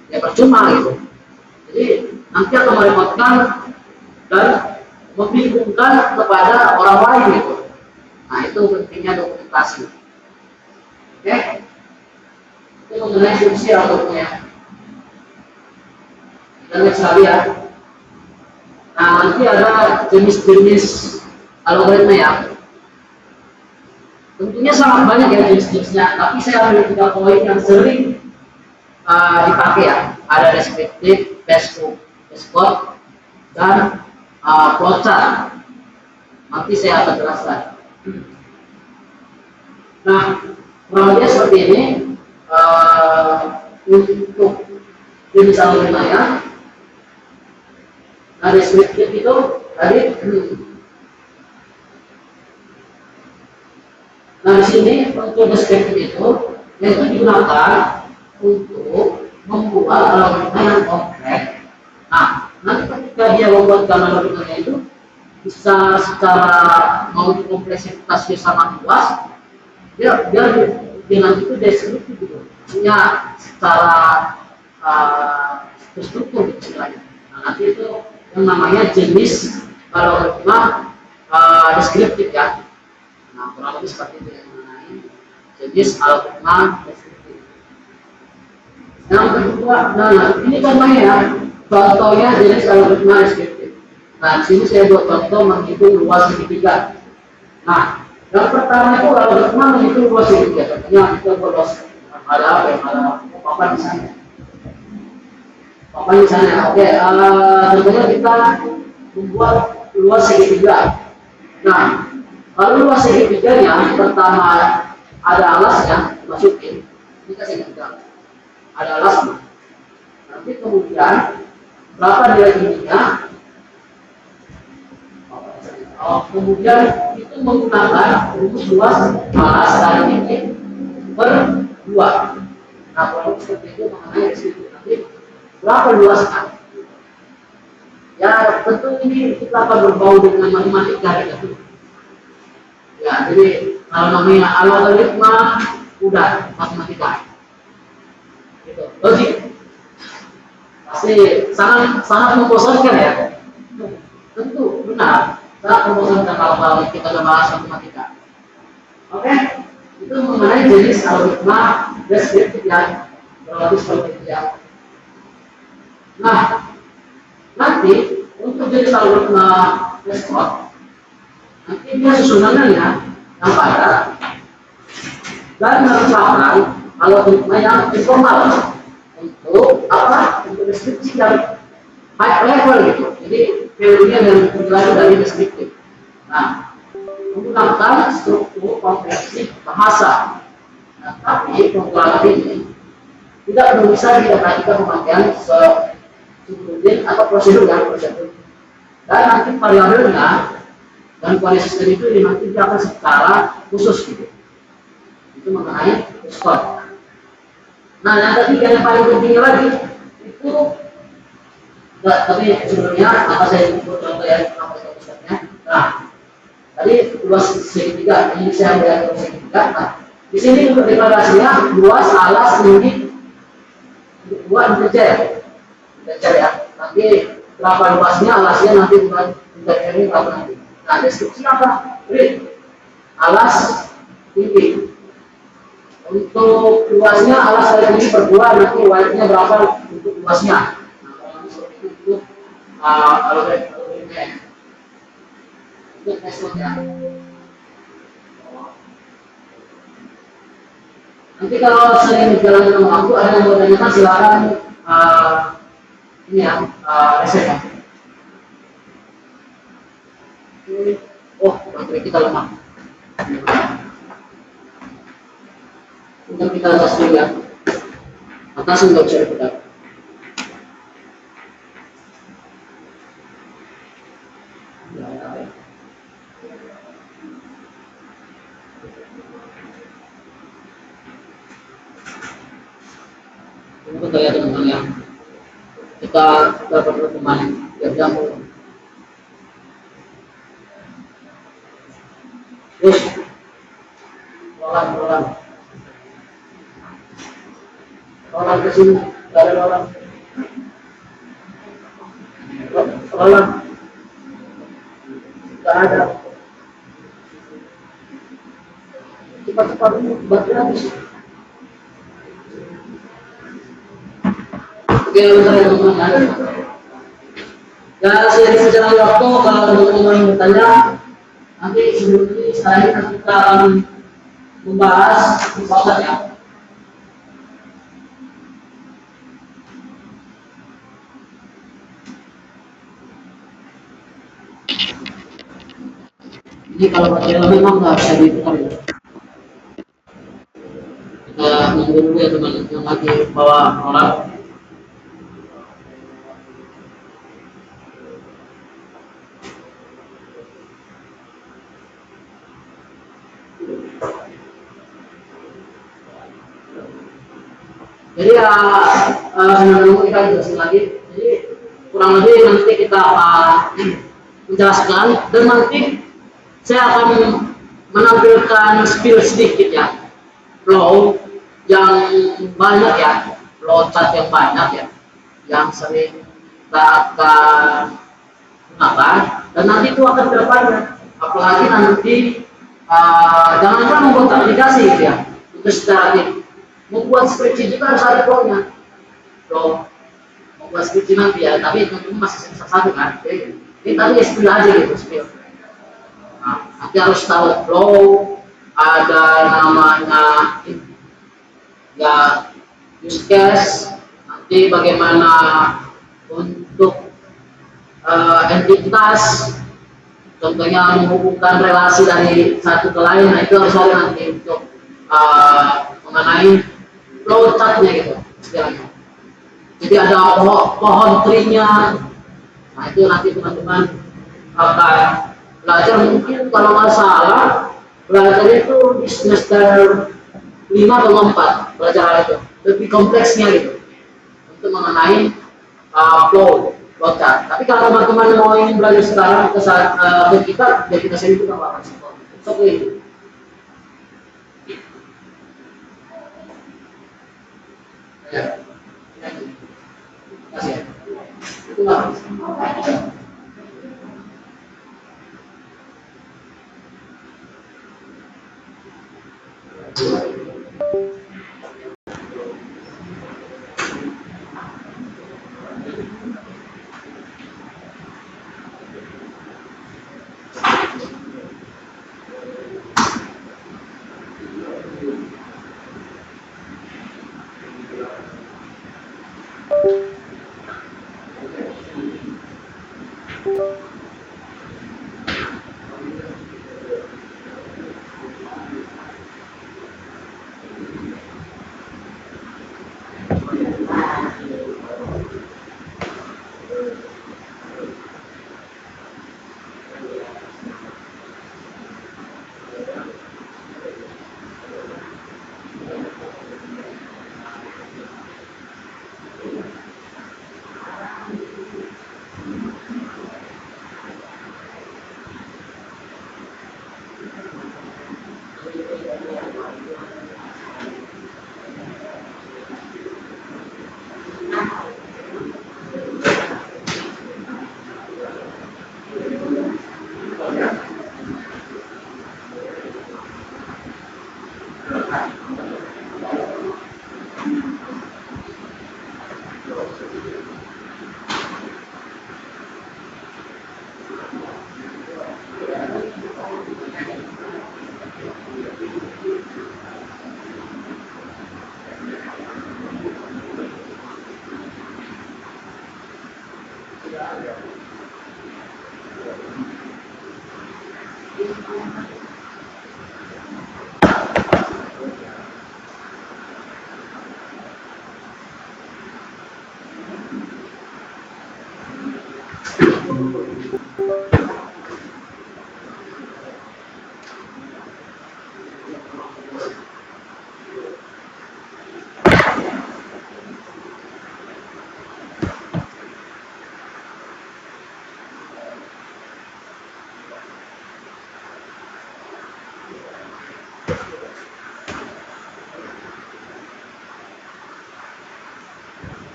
Ya percuma gitu. Jadi nanti akan merepotkan dan membingungkan kepada orang lain gitu. Nah, itu pentingnya dokumentasi. Oke? Itu mengenai fungsi algoritma. Kita lihat sekali ya. Nah, nanti ada jenis-jenis algoritma ya. Tentunya sangat banyak ya jenis-jenisnya, tapi saya ambil 3 poin yang sering dipakai ya. Ada deskriptif, base-code, dan flowchart. Nanti saya akan jelaskan. Nah, kurang lebih seperti ini untuk jenis algoritma ya. Nah, deskriptif itu tadi. Nah, di sini untuk deskriptif itu digunakan untuk membuat algoritma yang kompleks. Nah, nanti ketika dia membuat algoritmanya itu bisa secara mau kompleksitasnya sangat luas, dia nanti itu deskriptif gitu, maksudnya secara terstruktur gitu istilahnya. Nah, nanti itu yang namanya jenis algoritma deskriptif ya. Nah, kurang lebih seperti itu yang mengenai jenis algoritma deskriptif. Yang kedua, nah ini contohnya ya. Contohnya jenis algoritma deskriptif. Nah, di sini saya buat contoh menghitung luas segitiga. Nah, yang pertama itu algoritma menghitung luas segitiga. Contohnya kita buat luas ada apa yang ada papan di sana. Papan di sana. Oke, contohnya kita membuat luas segitiga. Nah, kalau luas segitiganya pertama ada alasnya masukin. Ini kasih kita ada alasnya. Nanti kemudian berapa nilai ininya? Kemudian itu menggunakan rumus luas alas dari titik per 2. Nah, kalau seperti itu mengenai resiko nanti berapa luasnya? Ya, tentu ini kita akan berbau dengan matematika gitu. Ya, jadi kalau namanya algoritma udah matematika. Gitu. Logik. Pasti sangat sangat membosankan ya. Tentu benar. Sangat membosankan kalau kita bahas matematika. Oke? Itu mengenai jenis algoritma deskriptif yang berlapis ya. Nah, nanti untuk jenis algoritma deskriptif nanti dia susunannya ya yang padat dan merupakan algoritma yang informal untuk apa? Untuk deskripsi yang high level gitu. Jadi teorinya dan penjelasan dari deskriptif. Nah, menggunakan struktur komprehensi bahasa. Nah, tapi penggunaan ini tidak bisa diperhatikan pemakaian sebelum atau prosedur dan nanti variabelnya dan kualitas sistem itu nanti dia akan secara khusus gitu. Itu mengenai skor. Nah, yang ketiga yang paling pentingnya lagi itu tapi sebelumnya apa saya sebut contoh yang apa itu sistemnya. Nah, tadi luas segitiga, ini saya melihat luas segitiga. Nah, di sini untuk deklarasinya luas alas tinggi buat integer ya. Nanti berapa luasnya alasnya nanti buat integer ini berapa nanti. Nah, deskripsi apa? Read alas tinggi. Untuk luasnya alas dari ini per 2 nanti width-nya berapa untuk luasnya. Nah, kalau seperti itu algoritma untuk metode ya. Nanti kalau sering berjalan dengan waktu ada yang mau tanyakan silakan ini ya reset ya. Oh, baterai kita lemah. Untuk kita tes dulu ya. Atas nggak bisa diputar. Untuk ya teman-teman ya. Kita dapat teman biar jamur. Terus rolan ke sini, nggak ada rolan. Nggak ada. Cepat-cepat baterai habis. Oke, bentar ya teman-teman. Ya, seiring berjalan waktu, kalau teman-teman yang bertanya, nanti sebelum ini kita akan membahas ya. Ini kalau baterai memang nggak bisa ditukar ya. Kita nunggu dulu ya teman yang lagi bawa orang. Jadi ya kita jelasin lagi. Jadi kurang lebih nanti kita menjelaskan dan nanti saya akan menampilkan spill sedikit ya, flow yang banyak ya, flow chart yang banyak ya, yang sering kita akan gunakan dan nanti itu akan kedepannya. Apalagi nanti jangan membuat aplikasi gitu ya untuk secara tim. Membuat spreadsheet juga harus ada flownya. Flow buat skripsi nanti ya, tapi itu masih semester satu kan. Jadi, ini tadi ya spill aja gitu, spill. Nah, nanti harus tahu flow, ada namanya ya use case, nanti bagaimana untuk entitas, contohnya menghubungkan relasi dari satu ke lain, nah itu harus ada nanti untuk mengenai flow chartnya gitu istilahnya. Jadi ada pohon tree-nya, nah itu nanti teman-teman akan belajar, mungkin kalau nggak salah belajar itu di semester 5 atau 4 belajar hal itu, lebih kompleksnya gitu untuk mengenai flow chart. Tapi kalau teman-teman mau ingin belajar sekarang ke saat ke kita, ya kita sendiri kita akan support. Seperti itu. Ya. Kasih ya. Itu nggak.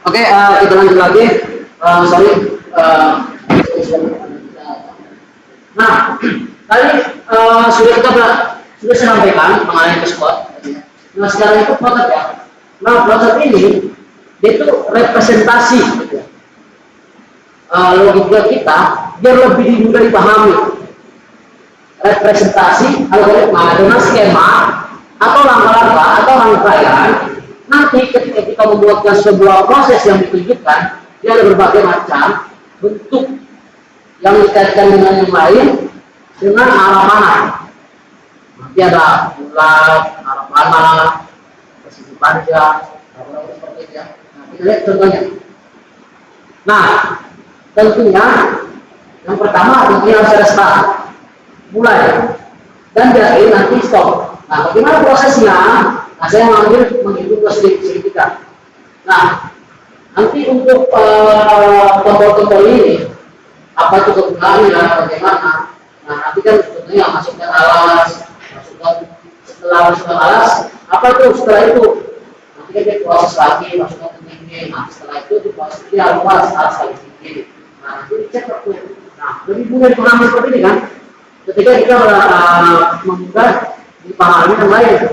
Oke, kita lanjut lagi. Sorry. Nah, tadi sudah saya sampaikan mengenai spot. Nah, sekarang itu plot ya. Nah, plot ini dia itu representasi gitu. Logika kita biar lebih mudah dipahami. Representasi algoritma dengan skema atau langkah-langkah atau rangkaian. Nanti ketika kita membuatkan sebuah proses yang ditunjukkan, dia ada berbagai macam bentuk yang dikaitkan dengan yang lain dengan arah mana. Nanti ada bulat, arah panah, persegi panjang, seperti itu ya. Nah, kita lihat contohnya. Nah, tentunya yang pertama tentunya harus ada start, mulai, dan dari nanti stop. Nah, bagaimana prosesnya? Nah, saya menghitung ke sedikit. Nah, nanti untuk tombol-tombol ini, apa itu kegunaannya, bagaimana? Nah, nanti kan tentunya masukkan alas, setelah masukkan alas, apa itu setelah itu? Nanti kan dia proses lagi, masukkan ke tinggi. Nah, setelah itu diproses dia luas, alas lagi tinggi. Nah, nanti dicek waktu. Nah, lebih mudah dipahami seperti ini kan? Ketika kita membuka dipahami yang lain.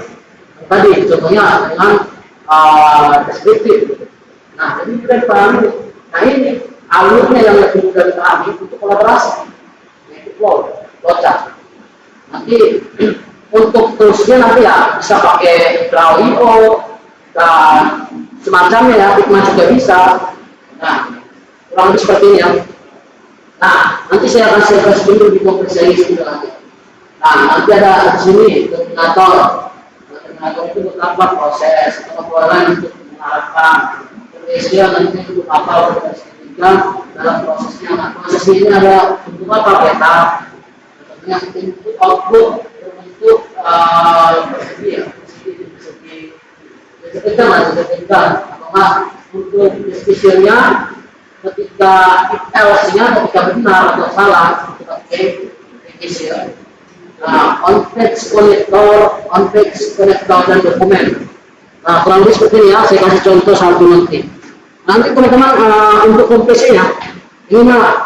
Tadi contohnya dengan deskriptif. Nah, jadi kita dipahami Nah ini alurnya yang lebih mudah dipahami untuk kolaborasi, yaitu flowchart. Nanti untuk toolsnya nanti ya bisa pakai Draw.io dan semacamnya ya, Figma juga bisa. Nah, kurang lebih seperti ini ya. Nah, nanti saya akan share dulu di kompensasi juga nanti. Nah, nanti ada di sini terminator. Terminator itu untuk apa proses atau pembuatan untuk mengarahkan. Kemudian nanti untuk apa proses ketiga dalam prosesnya. Nah, proses ini ada untuk apa peta. Tentunya input output untuk untuk diskusinya ketika else-nya ketika benar atau salah kita pakai decision. Nah, on-page connector dan dokumen. Nah, kurang lebih seperti ini ya, saya kasih contoh satu nanti. Nanti teman-teman untuk kompresinya, ini mah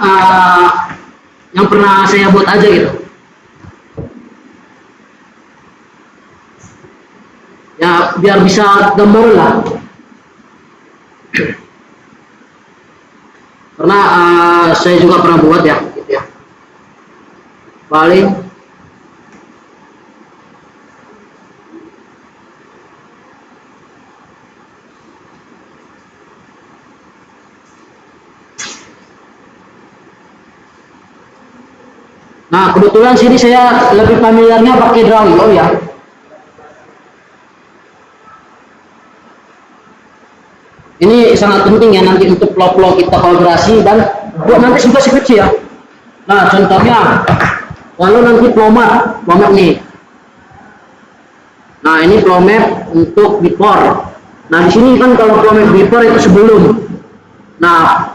yang pernah saya buat aja gitu. Ya, biar bisa gambar lah. Karena saya juga pernah buat ya, gitu ya. Paling nah, kebetulan sini saya lebih familiarnya pakai Draw.io ya. Ini sangat penting ya nanti untuk flow kita kolaborasi dan buat nanti sudah skripsi ya. Nah, contohnya kalau nanti flow map nih. Nah, ini flow map untuk before. Nah, di sini kan kalau flow map before itu sebelum. Nah,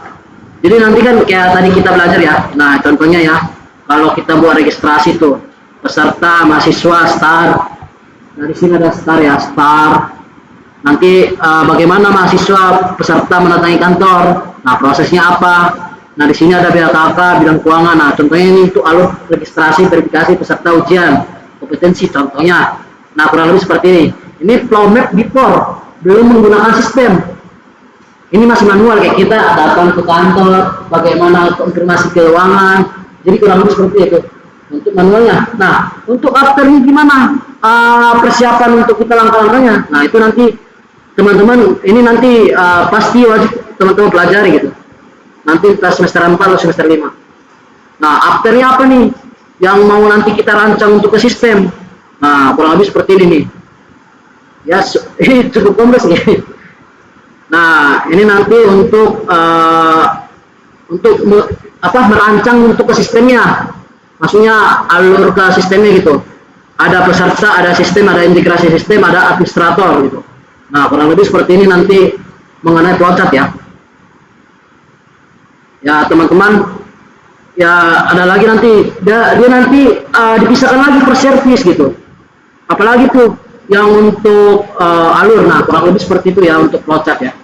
jadi nanti kan kayak tadi kita belajar ya. Nah, contohnya ya, kalau kita buat registrasi tuh peserta mahasiswa start. Nah, di sini ada start ya, start. Nanti bagaimana mahasiswa peserta mendatangi kantor. Nah, prosesnya apa? Nah, di sini ada BHKK bidang keuangan. Nah, contohnya ini untuk alur registrasi verifikasi peserta ujian kompetensi contohnya. Nah, kurang lebih seperti ini. Ini flow map before, belum menggunakan sistem. Ini masih manual kayak kita datang ke kantor, bagaimana konfirmasi keuangan. Jadi kurang lebih seperti itu untuk manualnya. Nah, untuk afternya gimana? Persiapan untuk kita langkah-langkahnya. Nah, itu nanti teman-teman ini nanti pasti wajib teman-teman pelajari gitu. Nanti entah semester 4 atau semester 5. Nah, afternya apa nih? Yang mau nanti kita rancang untuk ke sistem. Nah, kurang lebih seperti ini nih. Ya, ini cukup kompleks nih. Nah, ini nanti untuk merancang untuk ke sistemnya. Maksudnya alur ke sistemnya gitu. Ada peserta, ada sistem, ada integrasi sistem, ada administrator gitu. Nah, kurang lebih seperti ini nanti mengenai flowchart ya. Ya, teman-teman, ya ada lagi nanti dia nanti dipisahkan lagi per service gitu. Apalagi tuh yang untuk alur. Nah, kurang lebih seperti itu ya untuk flowchart ya.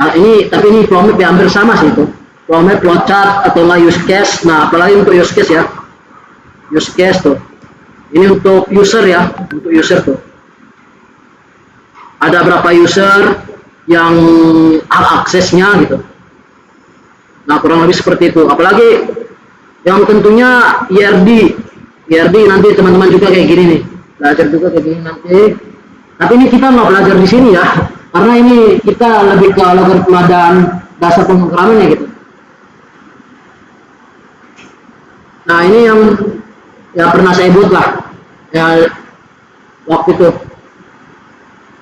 Nah, ini tapi ini flow map ya hampir sama sih itu. Flow map, flowchart atau use case. Nah, apalagi untuk use case ya. Use case tuh. Ini untuk user ya, untuk user tuh. Ada berapa user yang aksesnya gitu. Nah, kurang lebih seperti itu. Apalagi yang tentunya IRD nanti teman-teman juga kayak gini nih. Belajar juga kayak gini nanti. Tapi ini kita nggak belajar di sini ya, karena ini kita lebih ke logaritma dan dasar pemrogramannya gitu. Nah, ini yang ya pernah saya buat lah ya waktu itu.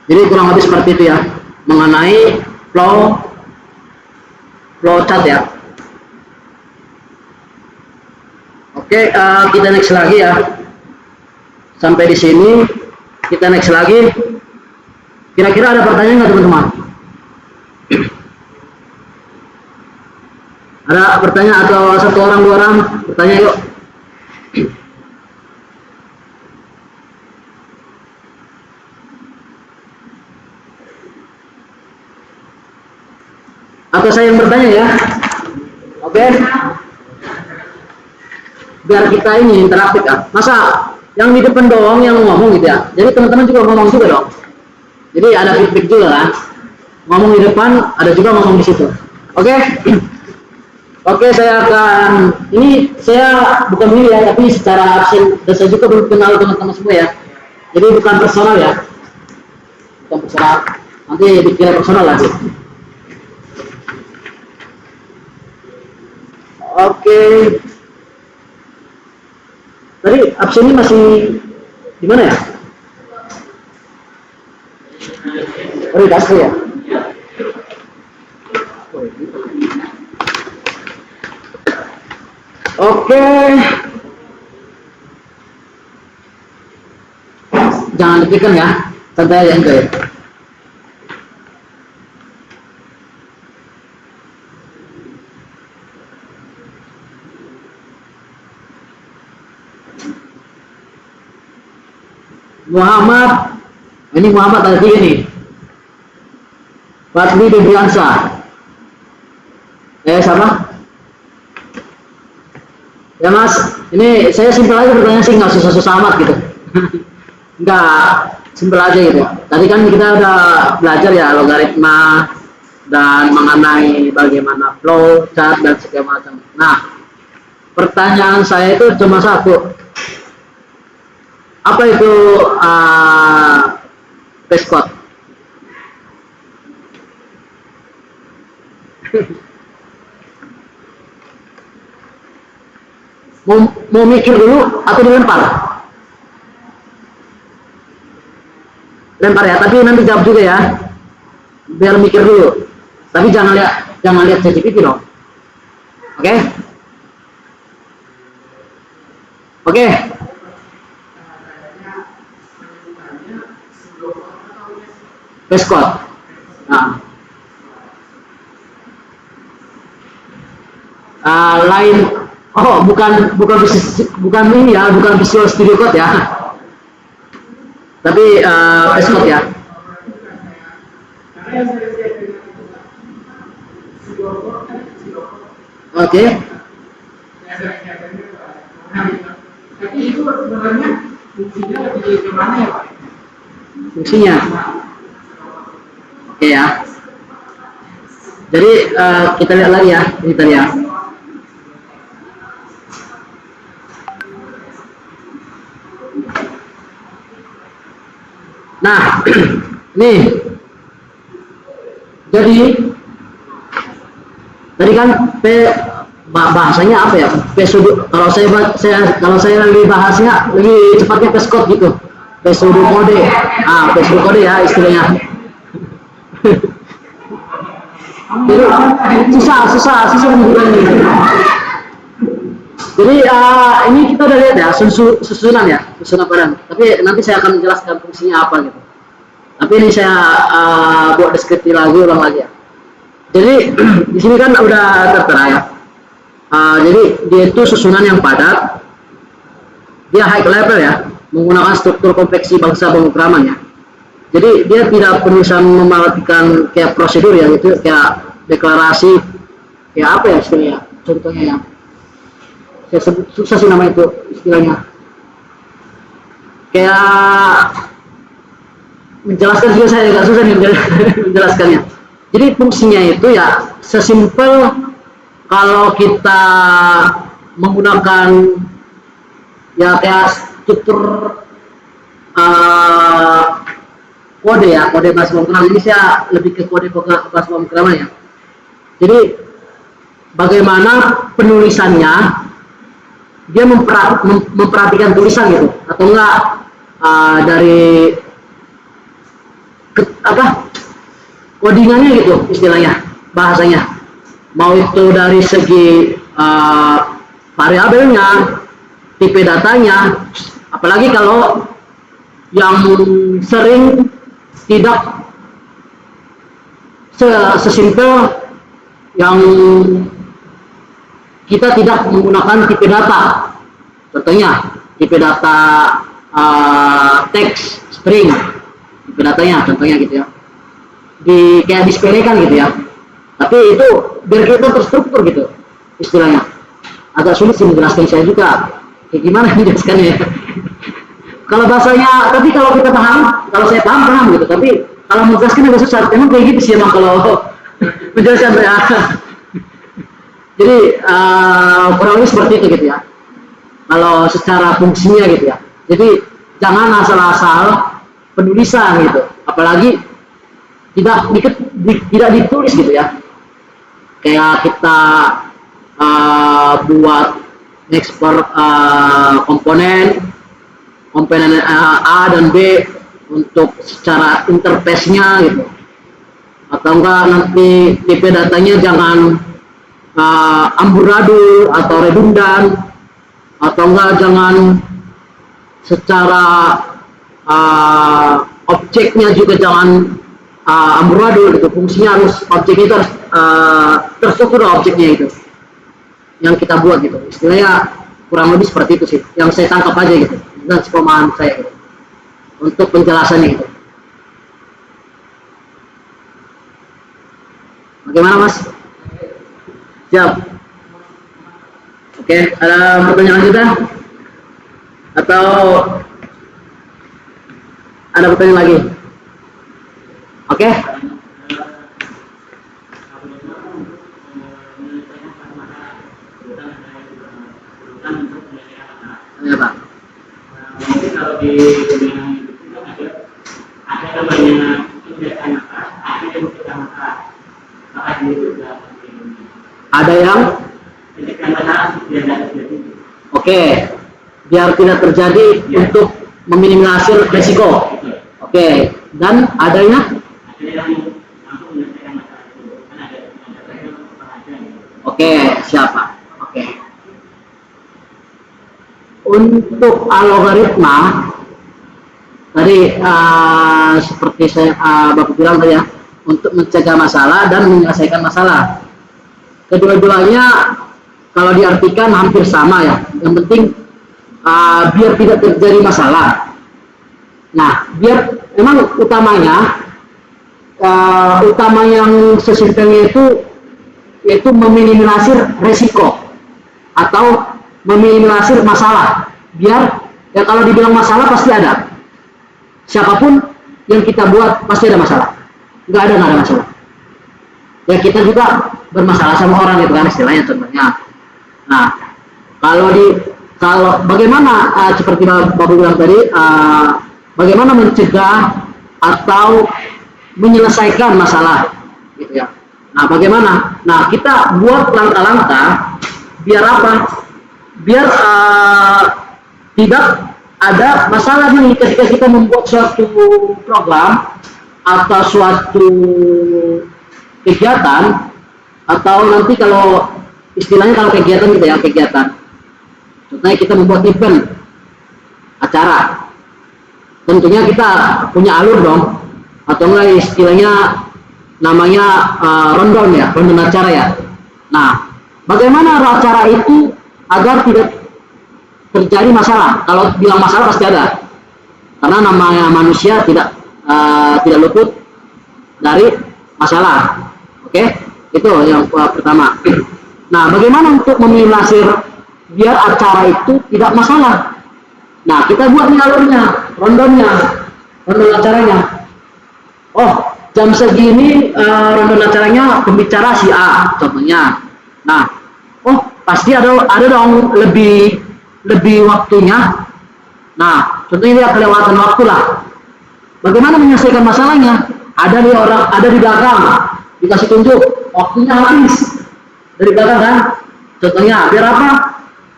Jadi kurang lebih seperti itu ya mengenai flowchart ya. Oke, kita next lagi ya. Sampai di sini kita next lagi. Kira-kira ada pertanyaan nggak teman-teman? Ada pertanyaan atau satu orang dua orang bertanya yuk. Atau saya yang bertanya ya. Oke. Biar kita ini interaktif ya. Masa yang di depan doang yang ngomong gitu ya. Jadi teman-teman juga ngomong juga dong. Jadi ada feedback juga kan. Ngomong di depan, ada juga ngomong di situ. Oke. Oke, saya akan, ini saya bukan ini ya, tapi secara absen dan saya juga belum kenal teman-teman semua ya. Jadi bukan personal ya, bukan personal. Nanti dikira personal lagi. Oke. Tadi absen ini masih di mana ya? Oh, di dashboard ya. Oke. Jangan dipikir ya, santai aja enjoy. Muhammad, ini Muhammad tadi nih. Fadli Debriansa. Sama? Ya Mas, ini saya simpel aja bertanya sih, nggak susah-susah amat gitu. Nggak, simpel aja gitu. Tadi kan kita udah belajar ya logaritma dan mengenai bagaimana flow, chart dan segala macam. Nah, pertanyaan saya itu cuma satu. Apa itu Prescott? mau mikir dulu atau dilempar? Lempar ya, tapi nanti jawab juga ya. Biar mikir dulu. Tapi jangan lihat ChatGPT dong. Oke? Oke. Prescott. Nah. Lain, bukan ini ya, bukan Visual Studio Code ya, tapi Prescott ya. Oke. Tapi itu sebenarnya fungsinya lebih gimana ya Pak? Fungsinya, oke ya. Jadi kita lihat lagi ya, ini tadi ya. Nah, nih, jadi tadi kan bahasanya apa ya? Kalau saya lebih bahasnya lebih cepatnya Prescott gitu, pseudocode, pseudocode ya istilahnya. Jadi susah menjelaskannya. Jadi ini kita udah lihat ya susunan padan. Tapi nanti saya akan menjelaskan fungsinya apa gitu. Tapi ini saya buat deskripsi lagi, ulang lagi ya. Jadi di sini kan udah tertera ya. Jadi dia itu susunan yang padat, dia high level ya, menggunakan struktur kompleksi bangsa pemrograman ya. Jadi dia tidak perlu memperhatikan kayak prosedur ya, gitu kayak deklarasi, kayak apa ya istilahnya, contohnya ya. Saya sebut susah sih nama itu istilahnya. Kayak menjelaskan juga saya agak susah nih menjelaskannya. Jadi fungsinya itu ya sesimpel kalau kita menggunakan ya kayak struktur kode ya, kode bahasa pemrograman. Ini saya lebih ke kode bahasa pemrograman ya. Jadi bagaimana penulisannya, dia memperhatikan tulisan gitu, atau enggak dari codingannya gitu istilahnya, bahasanya. Mau itu dari segi variabelnya, tipe datanya, apalagi kalau yang sering tidak sesimpel yang kita tidak menggunakan tipe data. Contohnya tipe data teks, string, tipe datanya contohnya gitu ya. Kayak disepelekan gitu ya. Tapi itu biar kita terstruktur gitu istilahnya. Agak sulit sih menjelaskan saya juga. Kayak gimana menjelaskannya ya. Kalau bahasanya, tapi kalau kita paham, kalau saya paham gitu. Tapi kalau menjelaskan agak susah. Emang kayak gitu sih emang kalau menjelaskan ya. Jadi kurang lebih seperti itu gitu ya. Kalau secara fungsinya gitu ya. Jadi jangan asal-asal penulisan gitu. Apalagi tidak ditulis gitu ya. Kayak kita buat ekspor komponen A dan B untuk secara interface-nya gitu. Atau enggak nanti tipe datanya jangan amburadul atau redundan, atau enggak jangan secara objeknya juga jangan amburadul gitu. Fungsinya harus objeknya itu harus terstruktur objeknya itu yang kita buat gitu. Istilahnya kurang lebih seperti itu sih yang saya tangkap aja gitu dan sepemahaman saya gitu untuk penjelasannya gitu. Bagaimana Mas? Siap. Oke, ada pertanyaan kita? Atau ada pertanyaan lagi? Oke? Ya Pak. Mungkin kalau di dunia itu ada namanya kebiasaan maka, ada yang mencegah maka dia juga Ada yang mencegah maka biar tidak terjadi. Oke, biar tidak terjadi ya. Untuk meminimalisir risiko. Oke, dan adanya ada yang mampu menyelesaikan masalah itu. Kan ada Oke, siapa? Oke. Untuk algoritma tadi seperti saya Bapak bilang tadi ya, untuk mencegah masalah dan menyelesaikan masalah. Kedua-duanya kalau diartikan hampir sama ya. Yang penting biar tidak terjadi masalah. Nah, biar memang utamanya utama yang sesimpelnya itu yaitu meminimalisir resiko atau meminimalisir masalah. Biar ya kalau dibilang masalah pasti ada. Siapapun yang kita buat pasti ada masalah. Nggak ada masalah. Ya kita juga bermasalah sama orang gitu kan istilahnya contohnya. Nah, kalau bagaimana seperti Bapak bilang tadi, bagaimana mencegah atau menyelesaikan masalah gitu ya. Nah, bagaimana? Nah, kita buat langkah-langkah biar apa? Biar tidak ada masalah nih ketika kita membuat suatu program atau suatu kegiatan, atau nanti kalau istilahnya kalau kegiatan gitu ya, kegiatan. Contohnya kita membuat event acara. Tentunya kita punya alur dong, atau enggak istilahnya namanya rundown ya, rundown acara ya. Nah, bagaimana acara itu agar tidak terjadi masalah? Kalau bilang masalah pasti ada, karena namanya manusia tidak luput dari masalah. Oke, itu yang pertama. Nah, bagaimana untuk meminimalisir biar acara itu tidak masalah? Nah, kita buat nih alurnya, rundown acaranya. Oh, jam segini rundown acaranya pembicara si A, contohnya. Nah, oh pasti ada dong lebih waktunya. Nah, contohnya dia kelewatan waktu lah. Bagaimana menyelesaikan masalahnya? Ada nih orang, ada di belakang, dikasih tunjuk, waktunya habis dari belakang kan? Contohnya, biar apa?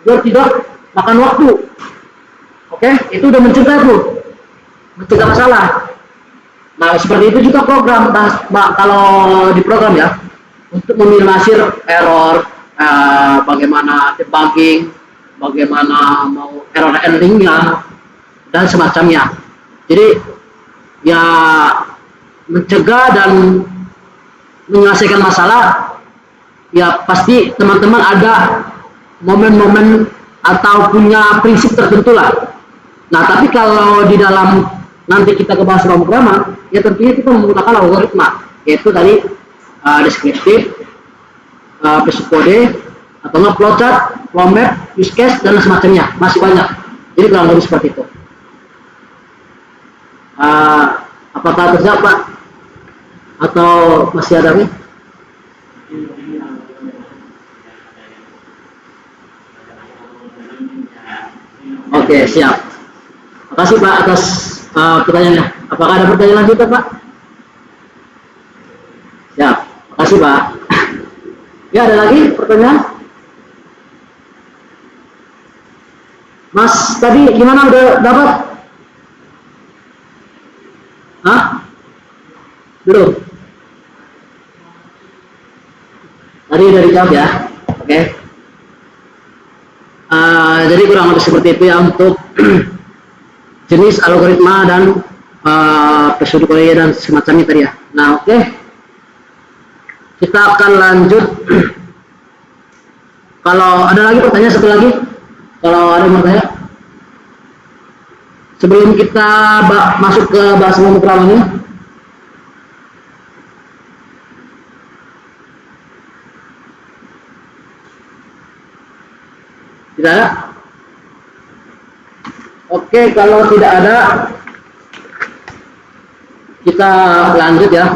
Biar tidak makan waktu. Oke, itu udah mencegah masalah. Nah, seperti itu juga program, kalau di program ya, untuk meminimalisir error, bagaimana debugging, bagaimana mau error handlingnya, dan semacamnya. Jadi, ya mencegah dan menyelesaikan masalah, ya pasti teman-teman ada momen-momen atau punya prinsip tertentu lah. Nah, tapi kalau di dalam nanti kita kebahas pemrograman, ya tentunya kita menggunakan algoritma, yaitu tadi deskriptif, pseudocode, atau nggak flowchart, flow map, use case, dan semacamnya. Masih banyak. Jadi kurang lebih seperti itu. Apakah terjawab Pak? Atau masih ada nih? Oke, siap. Terima kasih Pak atas pertanyaannya. Apakah ada pertanyaan lanjutan Pak? Siap. Terima kasih Pak. Ya, ada lagi pertanyaan? Mas, tadi gimana, udah dapat? Hah? Belum? Tadi udah dijawab ya? Oke. Jadi kurang lebih seperti itu ya untuk jenis algoritma dan prosedur Korea dan semacamnya tadi ya. Nah, oke. Kita akan lanjut. Kalau ada lagi pertanyaan satu lagi, kalau ada yang bertanya, sebelum kita masuk ke bahasa pemrogramannya. Tidak ada? Oke, kalau tidak ada, kita lanjut ya.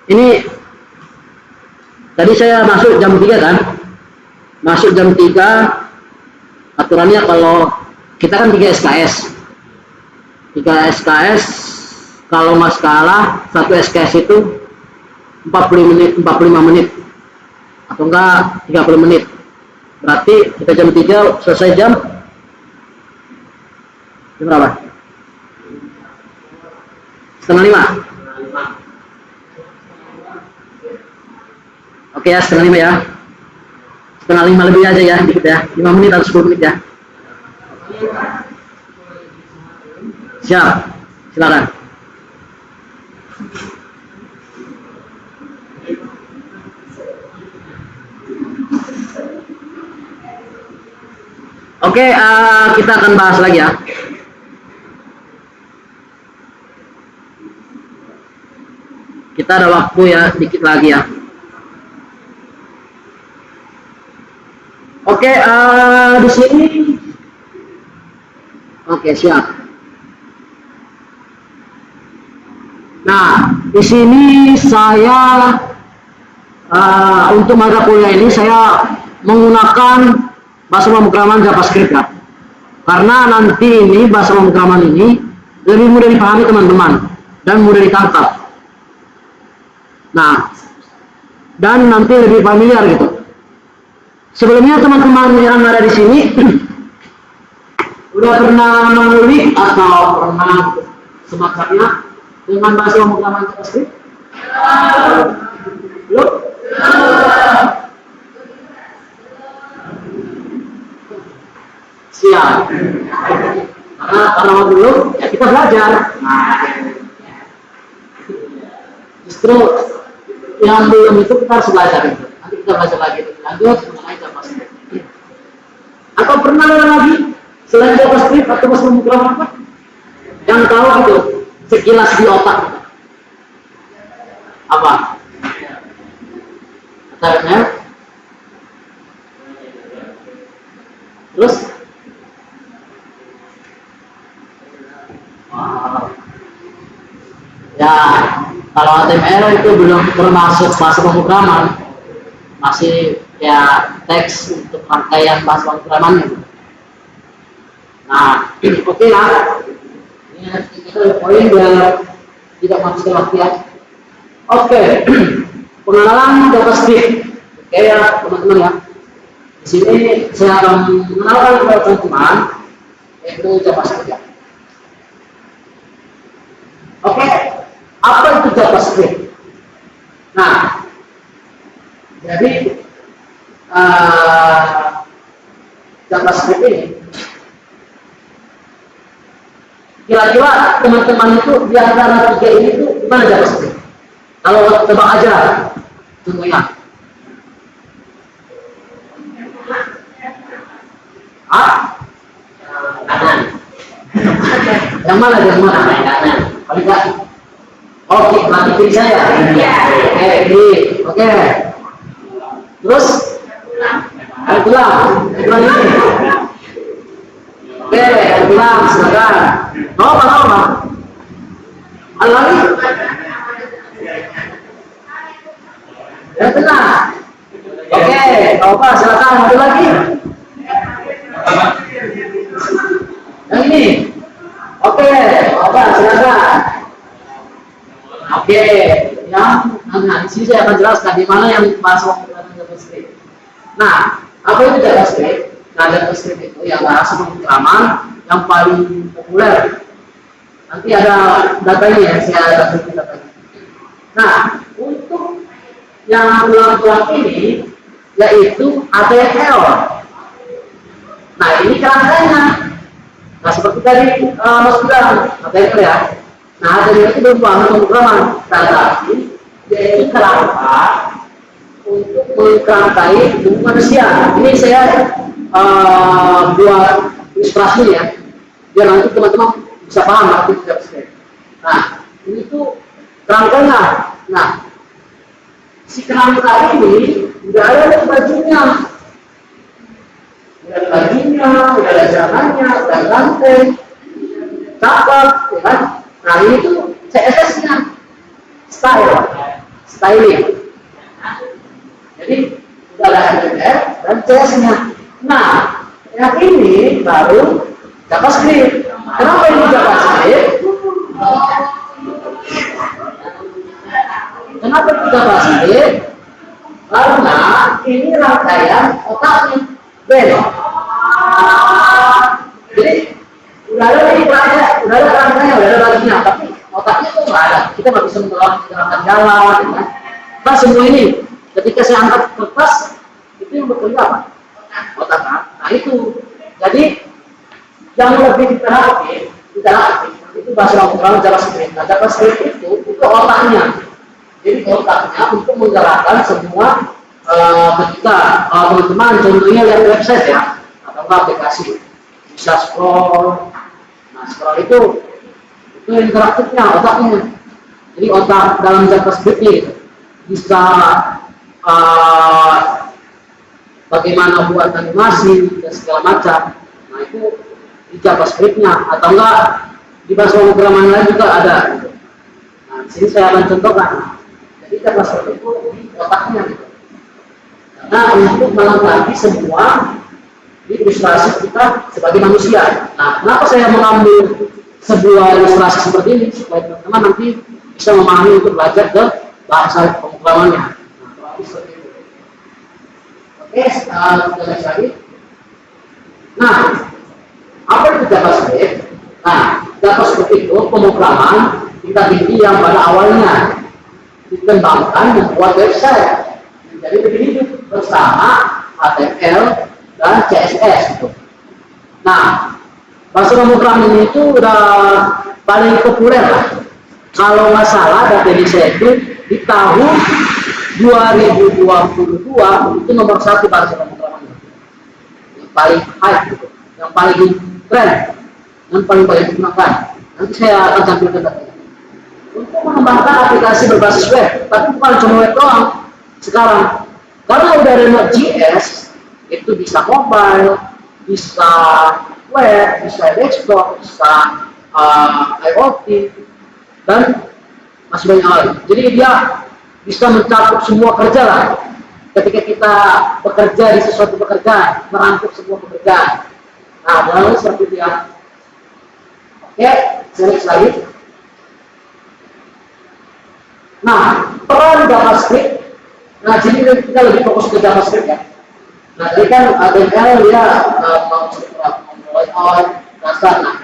Ini tadi saya masuk jam 3 kan? Masuk jam 3, aturannya kalau kita kan 3 SKS. 3 SKS, kalau nggak salah, 1 SKS itu 45 menit atau enggak 30 menit. Berarti kita jam 3 selesai jam berapa? Setengah 5. Oke ya, setengah 5 ya. Setengah 5 lebih aja ya, dikit ya. 5 menit atau 10 menit ya. Siap, silakan. Oke, kita akan bahas lagi ya. Kita ada waktu ya, dikit lagi ya. Oke, di sini. Oke, siap. Nah, di sini saya untuk mata kuliah ini saya menggunakan bahasa pemrograman JavaScript ya. Karena nanti ini bahasa pemrograman ini lebih mudah dipahami teman-teman dan mudah ditangkap. Nah, dan nanti lebih familiar gitu. Sebelumnya teman-teman yang ada di sini udah pernah mengulik atau pernah semacamnya dengan bahasa pemrograman JavaScript? Belum? Siap. Karena kalau belum, ya kita belajar. Nah, justru yang belum itu kita harus belajar itu. Nanti kita belajar lagi lanjut mengenai JavaScript. Atau pernah lagi selain JavaScript atau bahasa pemrograman apa? Yang tahu gitu sekilas di otak. Apa? HTML. Terus? Ya, kalau HTML itu belum termasuk bahasa pemrograman, masih ya teks untuk rangkaian bahasa pemrograman. Nah, oke ya. Ini kita poin biar tidak menghabiskan waktu ya. Oke, pengenalan JavaScript. Oke ya teman-teman ya. Di sini saya akan mengenalkan kepada teman-teman yaitu JavaScript ya. Oke, apa itu JavaScript? Nah, jadi JavaScript ini kira-kira teman-teman itu di antara 3 ini tuh gimana JavaScript? Kalau tebak aja, contohnya. Kanan. Yang mana? Yang mana? Kanan. Paling kanan. Oke, mati kiri saya. Oke, kiri. Oke. Terus? Pulang ini. Oke, pulang. Silakan. Apa? Ada lagi? Ya benar. Oke, coba silakan ada lagi. Yang ini. Oke, coba silakan. Oke, nah di sini saya akan jelaskan di mana yang masuk ke dalam JavaScript. Nah, apa itu JavaScript? Nah, JavaScript itu yang bahasa pemrograman yang paling populer. Nanti ada datanya ya, saya ada datanya. Nah, untuk yang tulang-tulang ini yaitu HTML. Nah, ini kerangkanya. Nah, seperti tadi Mas bilang, HTML ya. Nah, HTML itu berupa pemrograman, tetapi yaitu kerangka untuk mengkerangkai tubuh manusia. Ini saya buat ilustrasi ya, biar nanti teman-teman bisa paham arti JavaScript. Nah, ini tuh kerangkanya. Nah, si kerangka ini udah ada bajunya, udah ada bajunya, udah ada jalannya, udah ada rantai, cakep, ya kan? Nah, ini tuh CSS-nya, styling. Jadi udah ada HTML dan CSS-nya. Nah, yang ini baru JavaScript. Kenapa ini JavaScript? Kenapa itu JavaScript? Karena ini rangkaian otaknya. Belok. Jadi udah ada rangkaian, udah ada baginya, tapi otaknya itu nggak ada. Kita nggak bisa menggerakkan jalan, ya. Nah, semua ini ketika saya angkat kertas itu yang bekerja apa? Otak kan? Nah itu. Jadi yang lebih interaktif itu bahasa pemrograman JavaScript. Nah, JavaScript itu otaknya. Jadi otaknya untuk menggerakkan semua ketika teman-teman contohnya lihat website ya atau aplikasi bisa scroll. Nah, scroll itu interaktifnya otaknya. Jadi otak dalam JavaScript itu bisa bagaimana buat animasi dan segala macam. Nah, itu di JavaScript-nya atau enggak di bahasa pemrograman lain juga ada. Nah, di sini saya akan contohkan. Jadi JavaScript itu di otaknya gitu. Nah, untuk melengkapi semua di ilustrasi kita sebagai manusia. Nah, kenapa saya mengambil sebuah ilustrasi seperti ini supaya teman-teman nanti bisa memahami untuk belajar ke bahasa pemrogramannya. Nah, seperti itu. Oke, kita lihat lagi. Nah, apa itu JavaScript? Nah, JavaScript itu pemrograman tingkat tinggi yang pada awalnya dikembangkan membuat website. Jadi begini bersama HTML dan CSS itu. Nah, bahasa pemrograman itu udah paling populer lah. Kalau nggak salah data saya itu di tahun 2022 itu nomor 1 bahasa pemrograman yang paling high gitu, yang paling tren, yang paling banyak digunakan. Nanti saya akan tampilkan datanya. Untuk mengembangkan aplikasi berbasis web, tapi bukan cuma web doang. Sekarang, karena udah ada Node.js, itu bisa mobile, bisa web, bisa desktop, bisa IoT, dan masih banyak lagi. Jadi dia bisa mencakup semua kerja lah. Ketika kita bekerja di sesuatu pekerjaan, merangkup semua pekerjaan. Nah, lalu seperti itu ya. Oke, next lagi. Nah, peran JavaScript. Nah, jadi kita lebih fokus ke JavaScript ya. Nah, tadi kan HTML dia layout dasar. Nah,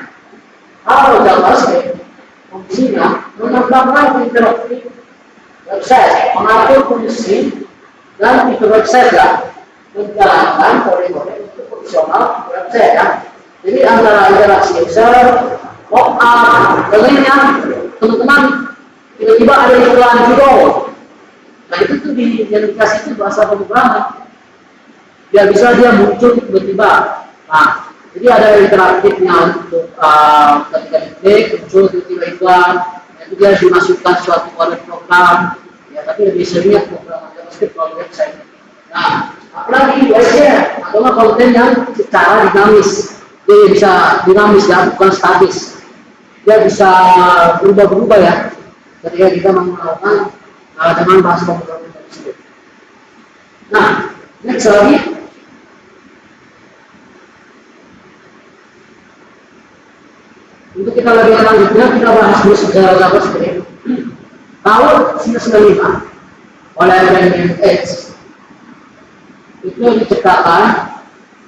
kalau JavaScript fungsinya mengembangkan interaktif website, mengatur fungsi dan fitur website ya, menjalankan kode-kode untuk fungsional website ya. Jadi antara interaksi user, pop-up, lainnya, teman-teman tiba-tiba ada iklan judul. Nah, itu tuh yang dikasih itu bahasa pemrograman. Biar bisa dia muncul tiba-tiba. Nah, jadi ada interaktifnya untuk ketika diklik muncul tiba-tiba iklan. Itu dia dimasukkan suatu kode program. Ya, tapi lebih seringnya program JavaScript kalau website. Nah, apalagi website atau konten yang secara dinamis. Dia bisa dinamis ya, bukan statis. Dia bisa berubah-berubah ya. Ketika kita menggunakan dengan bahasa pemrograman JavaScript. Next lagi. Untuk kita lebih lanjutnya, kita bahas dulu sejarah JavaScript. Tahun 1995 oleh Benjamin H. itu diciptakan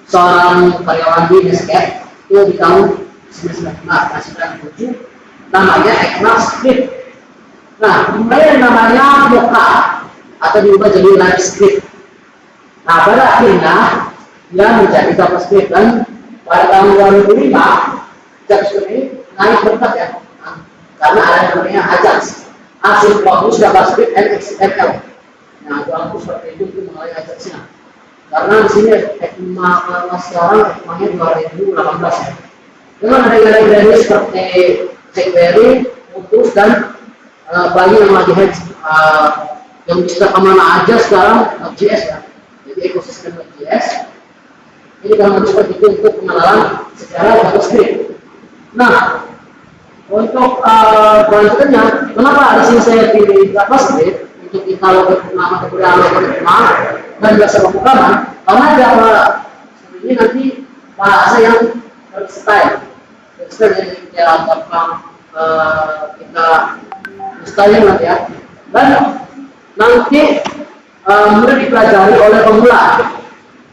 seorang karyawan di Netscape itu di tahun 1997, namanya ECMAScript. Nah, kemudian namanya Mocha atau diubah jadi LiveScript. Nah, pada akhirnya dia menjadi JavaScript dan pada tahun 2005 JavaScript ini naik berkat ya, karena ada yang namanya Ajax, Asynchronous JavaScript and XML. Nah, itu seperti itu mengenai Ajaxnya. Karena di sini ECMA sekarang ECMA-nya 2018 ya. Dengan ada library seperti jQuery, Mutus dan banyak yang lagi yang bisa kemana aja sekarang JS ya. Jadi ekosistem JS. Ini kalau seperti itu untuk pengenalan secara JavaScript. Nah, untuk kelanjutannya, kenapa di sini saya pilih JavaScript untuk kita nama kemudian algoritma dan bahasa pemrograman? Karena Java ini nanti bahasa yang style yang gampang kita style nanti ya, dan nanti mudah dipelajari oleh pemula,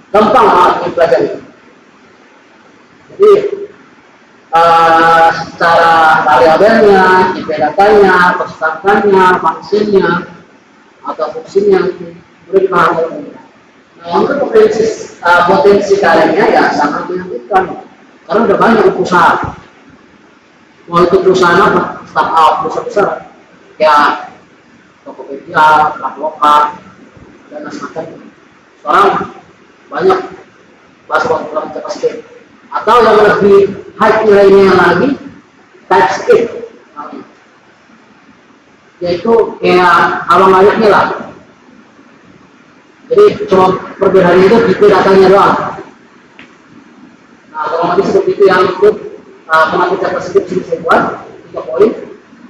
gampang dipelajari. Jadi secara variabelnya, tipe datanya, konstantannya, fungsinya atau fungsinya mudah dipahami oleh pemula. Nah, untuk potensi karirnya ya sangat menentukan. Karena udah banyak perusahaan, mau itu perusahaan apa, startup, perusahaan besar, kayak Tokopedia, Traveloka, dan semacamnya. Sekarang banyak bahasa pemrograman JavaScript. Atau yang lebih high nilainya lagi, TypeScript, yaitu kayak awal-awalnya lah. Jadi cuma perbedaannya itu tipe datanya doang. Nah, kalau nanti seperti itu yang ikut pengatur JavaScript sini saya buat 3 poin.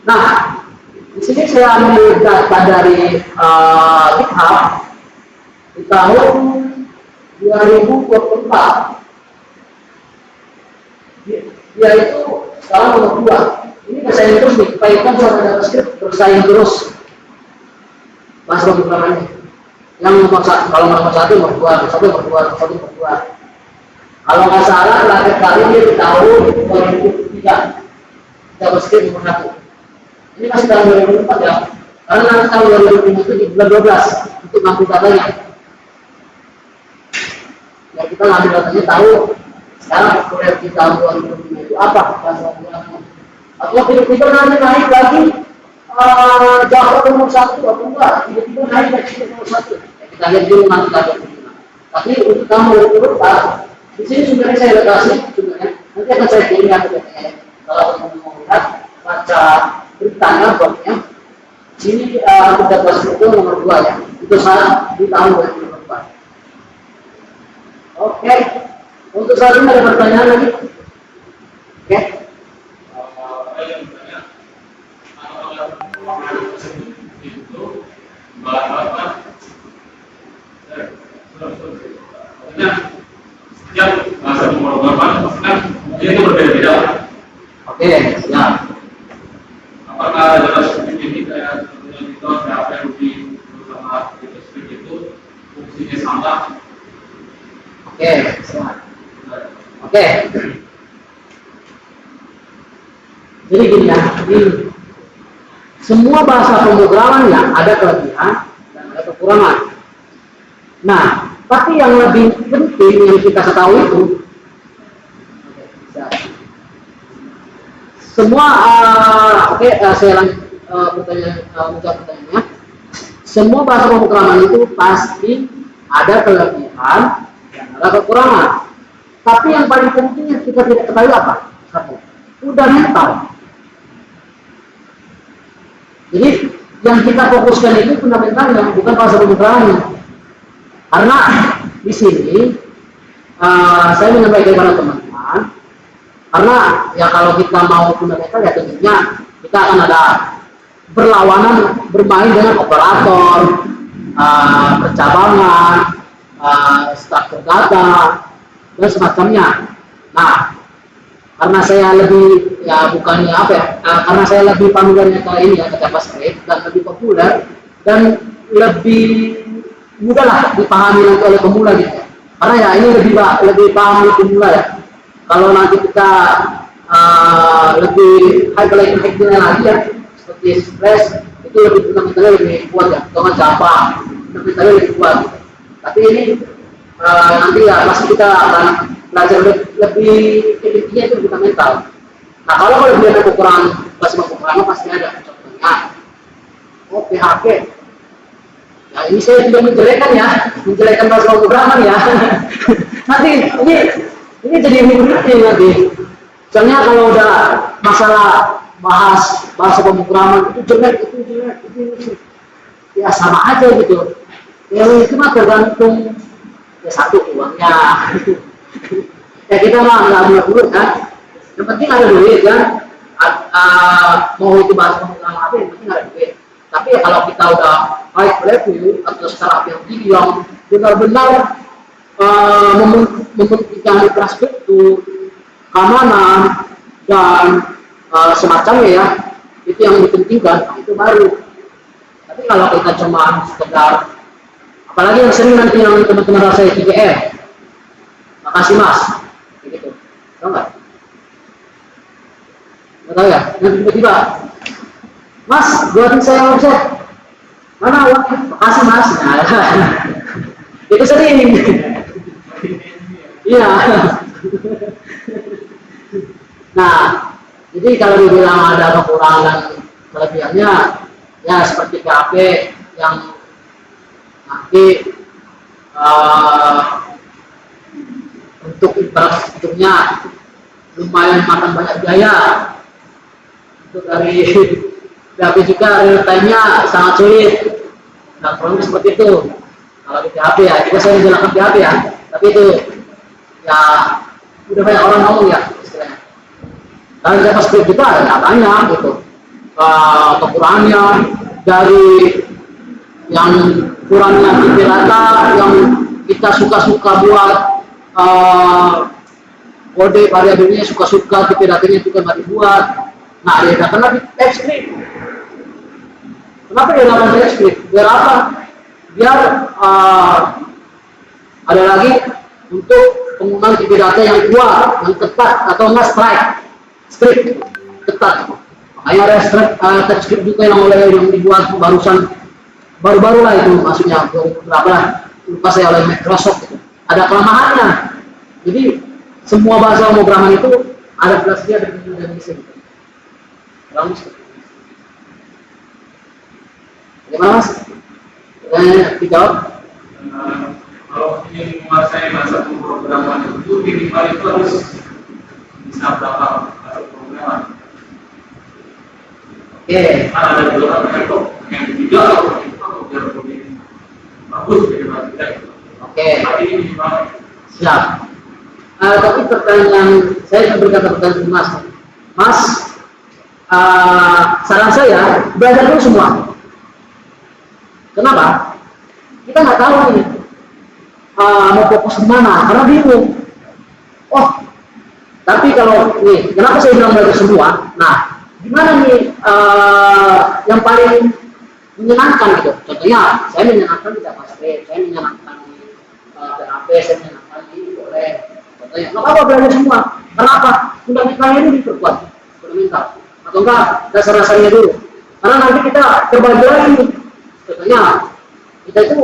Nah, di sini saya ambil data dari GitHub di tahun 2024. Dia itu sekarang nomor 2. Ini bersaing terus nih, Python sama JavaScript bersaing terus bahasa pemrogramannya. Yang nomor satu, kalau nomor 1 nomor 2, nomor 2. Kalau nggak salah, terakhir kali dia di tahun 2003 JavaScript nomor 1. Ini masih tahun 2004 ya, karena nanti tahun 2005 itu di bulan 12 untuk ngambil datanya. Ya kita ngambil datanya tahu sekarang proyeksi tahun 2005 itu apa bahasa pemrogramannya. Atau tiba-tiba nanti naik lagi Java nomor 1 atau enggak, tiba-tiba naik lagi nomor 1. Ya, kita lihat dulu nanti tahun 2005. Tapi untuk tahun 2004 di sini sumbernya saya lokasi sumbernya. Nanti akan saya kirim ya. Kalau teman mau lihat, baca beritanya buatnya. Sini kita bahas itu nomor 2 ya. Itu saat di tahun 2004. Oke. Untuk saat ini ada pertanyaan lagi? Oke. Setiap bahasa pemrograman kan itu berbeda-beda. Oke, ya. Apakah JavaScript ini kayak Python, PHP, Ruby, sama JavaScript itu fungsinya sama? Oke, silakan. Oke. Jadi gini ya, semua bahasa pemrograman ya ada kelebihan dan ada kekurangan. Nah, tapi yang lebih penting yang kita ketahui itu semua saya lanjut pertanyaannya. Semua bahasa pemrograman itu pasti ada kelebihan dan ada kekurangan. Tapi yang paling penting yang kita tidak ketahui apa? Satu, fundamental. Jadi yang kita fokuskan itu fundamental yang bukan bahasa pemrograman. Karena di sini saya menyampaikan kepada teman-teman, karena ya kalau kita mau fundamental ya tentunya kita akan ada berlawanan bermain dengan operator, percabangan, struktur data dan semacamnya. Nah, karena saya lebih bukannya apa ya, karena saya lebih familiarnya ke ini ya, ke JavaScript dan lebih populer dan lebih mudah lah dipahami nanti oleh pemula gitu. Karena ya ini lebih paham pemula ya. Kalau nanti kita lebih high-levelnya lagi ya, seperti Express itu lebih fundamentalnya lebih kuat ya, atau Java fundamentalnya lebih kuat. Tapi ini nanti ya masih kita akan belajar lebih intinya itu fundamental. Nah kalau lebih ada kekurangan pasti ada. Contohnya, PHP. Ya ini saya tidak menjelekkan bahasa pemrograman ya. Nanti ini jadi ribet nanti. Soalnya kalau udah masalah bahasa pemrograman itu jelek, itu ya sama aja gitu. Ya itu mah tergantung ya satu uangnya. Ya kita mah nggak dulu kan. Yang penting ada duit kan. Mau itu bahasa pemrograman apa yang penting ada duit. Tapi ya kalau kita udah high level atau startup yang tinggi yang benar-benar mementingkan infrastruktur, keamanan dan semacamnya ya, itu yang dipentingkan, itu baru. Tapi kalau kita cuma sekedar, apalagi yang sering nanti yang teman-teman rasa 3R, makasih mas, begitu, tahu nggak? Nggak tahu ya, nanti tiba-tiba, mas, buatin saya website, mana uangnya? Makasih mas, nah, itu sering, iya. Nah, jadi kalau dibilang ada kekurangan kelebihannya, ya seperti PHP yang nanti untuk infrastrukturnya lumayan makan banyak biaya. Untuk dari PHP juga real time-nya sangat sulit. Nah, kurang seperti itu. Kalau di PHP ya, juga saya menjelaskan PHP ya, tapi itu ya udah banyak orang ngomong ya istilahnya. Dan JavaScript juga ya banyak gitu kekurangannya, dari yang kurangnya tipe data yang kita suka-suka buat kode variabelnya suka-suka, tipe datanya juga nggak dibuat. Nah dia kena di TypeScript. Kenapa dia namakan TypeScript? Biar apa? Biar ada lagi untuk penggunaan tipe data yang kuat, yang ketat atau nggak strict ketat. Makanya ada TypeScript juga yang dibuat baru-baru lah itu, maksudnya berapa lah, lupa saya, oleh Microsoft gitu. Ada kelemahannya. Jadi semua bahasa pemrograman itu ada plusnya dan minusnya gitu. Bagus. Gimana mas? Dijawab? Kalau ingin menguasai bahasa pemrograman itu minimal itu harus bisa berapa bahasa pemrograman? Oke. Ada beberapa yang ketiga atau biar lebih bagus dari bahasa kita. Oke. Tapi ini minimal. Siap. Tapi pertanyaan saya berkata pertanyaan mas. Mas, saran saya belajar dulu semua. Kenapa? Kita nggak tahu nih mau fokus kemana, karena bingung. Oh, tapi kalau nih, kenapa saya bilang belajar semua? Nah, gimana nih yang paling menyenangkan gitu? Contohnya, saya menyenangkan di JavaScript, saya menyenangkan di PHP, saya menyenangkan di boleh. Contohnya, nggak apa-apa belajar semua. Kenapa? Fundamentalnya ini diperkuat, fundamental. Atau enggak, dasar-dasarnya dulu. Karena nanti kita terbagi lagi. Contohnya, kita itu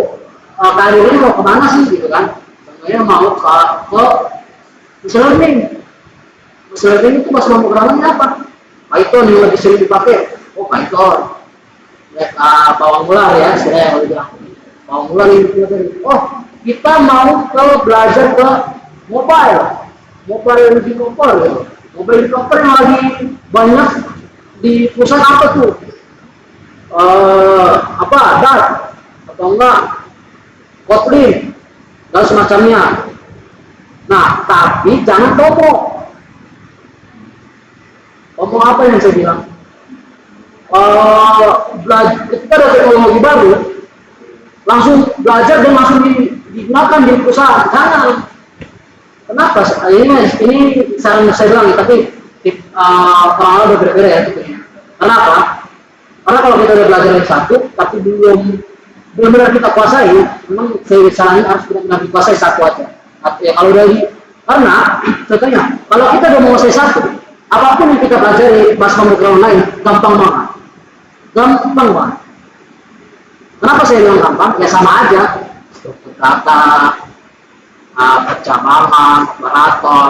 karirnya mau kemana sih gitu kan? Contohnya mau ke machine learning. Machine learning itu bahasa pemrogramannya apa? Python yang lebih sering dipakai. Oh Python. Ya, bawang mular ya, saya kalau bilang. Bawang mular yang dipelajari. Oh kita mau belajar ke mobile developer gitu. Mobile developer yang lagi banyak di perusahaan apa tuh? Dart atau enggak Kotlin dan semacamnya. Nah, tapi jangan FOMO. FOMO apa yang saya bilang? Ketika ada teknologi baru, langsung belajar dan langsung digunakan di perusahaan. Jangan. Kenapa? Ini saran saya bilang, tapi orang-orang berbeda ya tentunya. Kenapa? Karena kalau kita udah belajar yang satu, tapi belum benar-benar kita kuasai, memang saya saranin harus benar-benar dikuasai satu aja. Ya kalau dari karena contohnya, kalau kita udah menguasai satu, apapun yang kita pelajari pas pemrograman lain gampang banget. Gampang banget. Kenapa saya bilang gampang? Ya sama aja. Struktur data, percakapan, operator,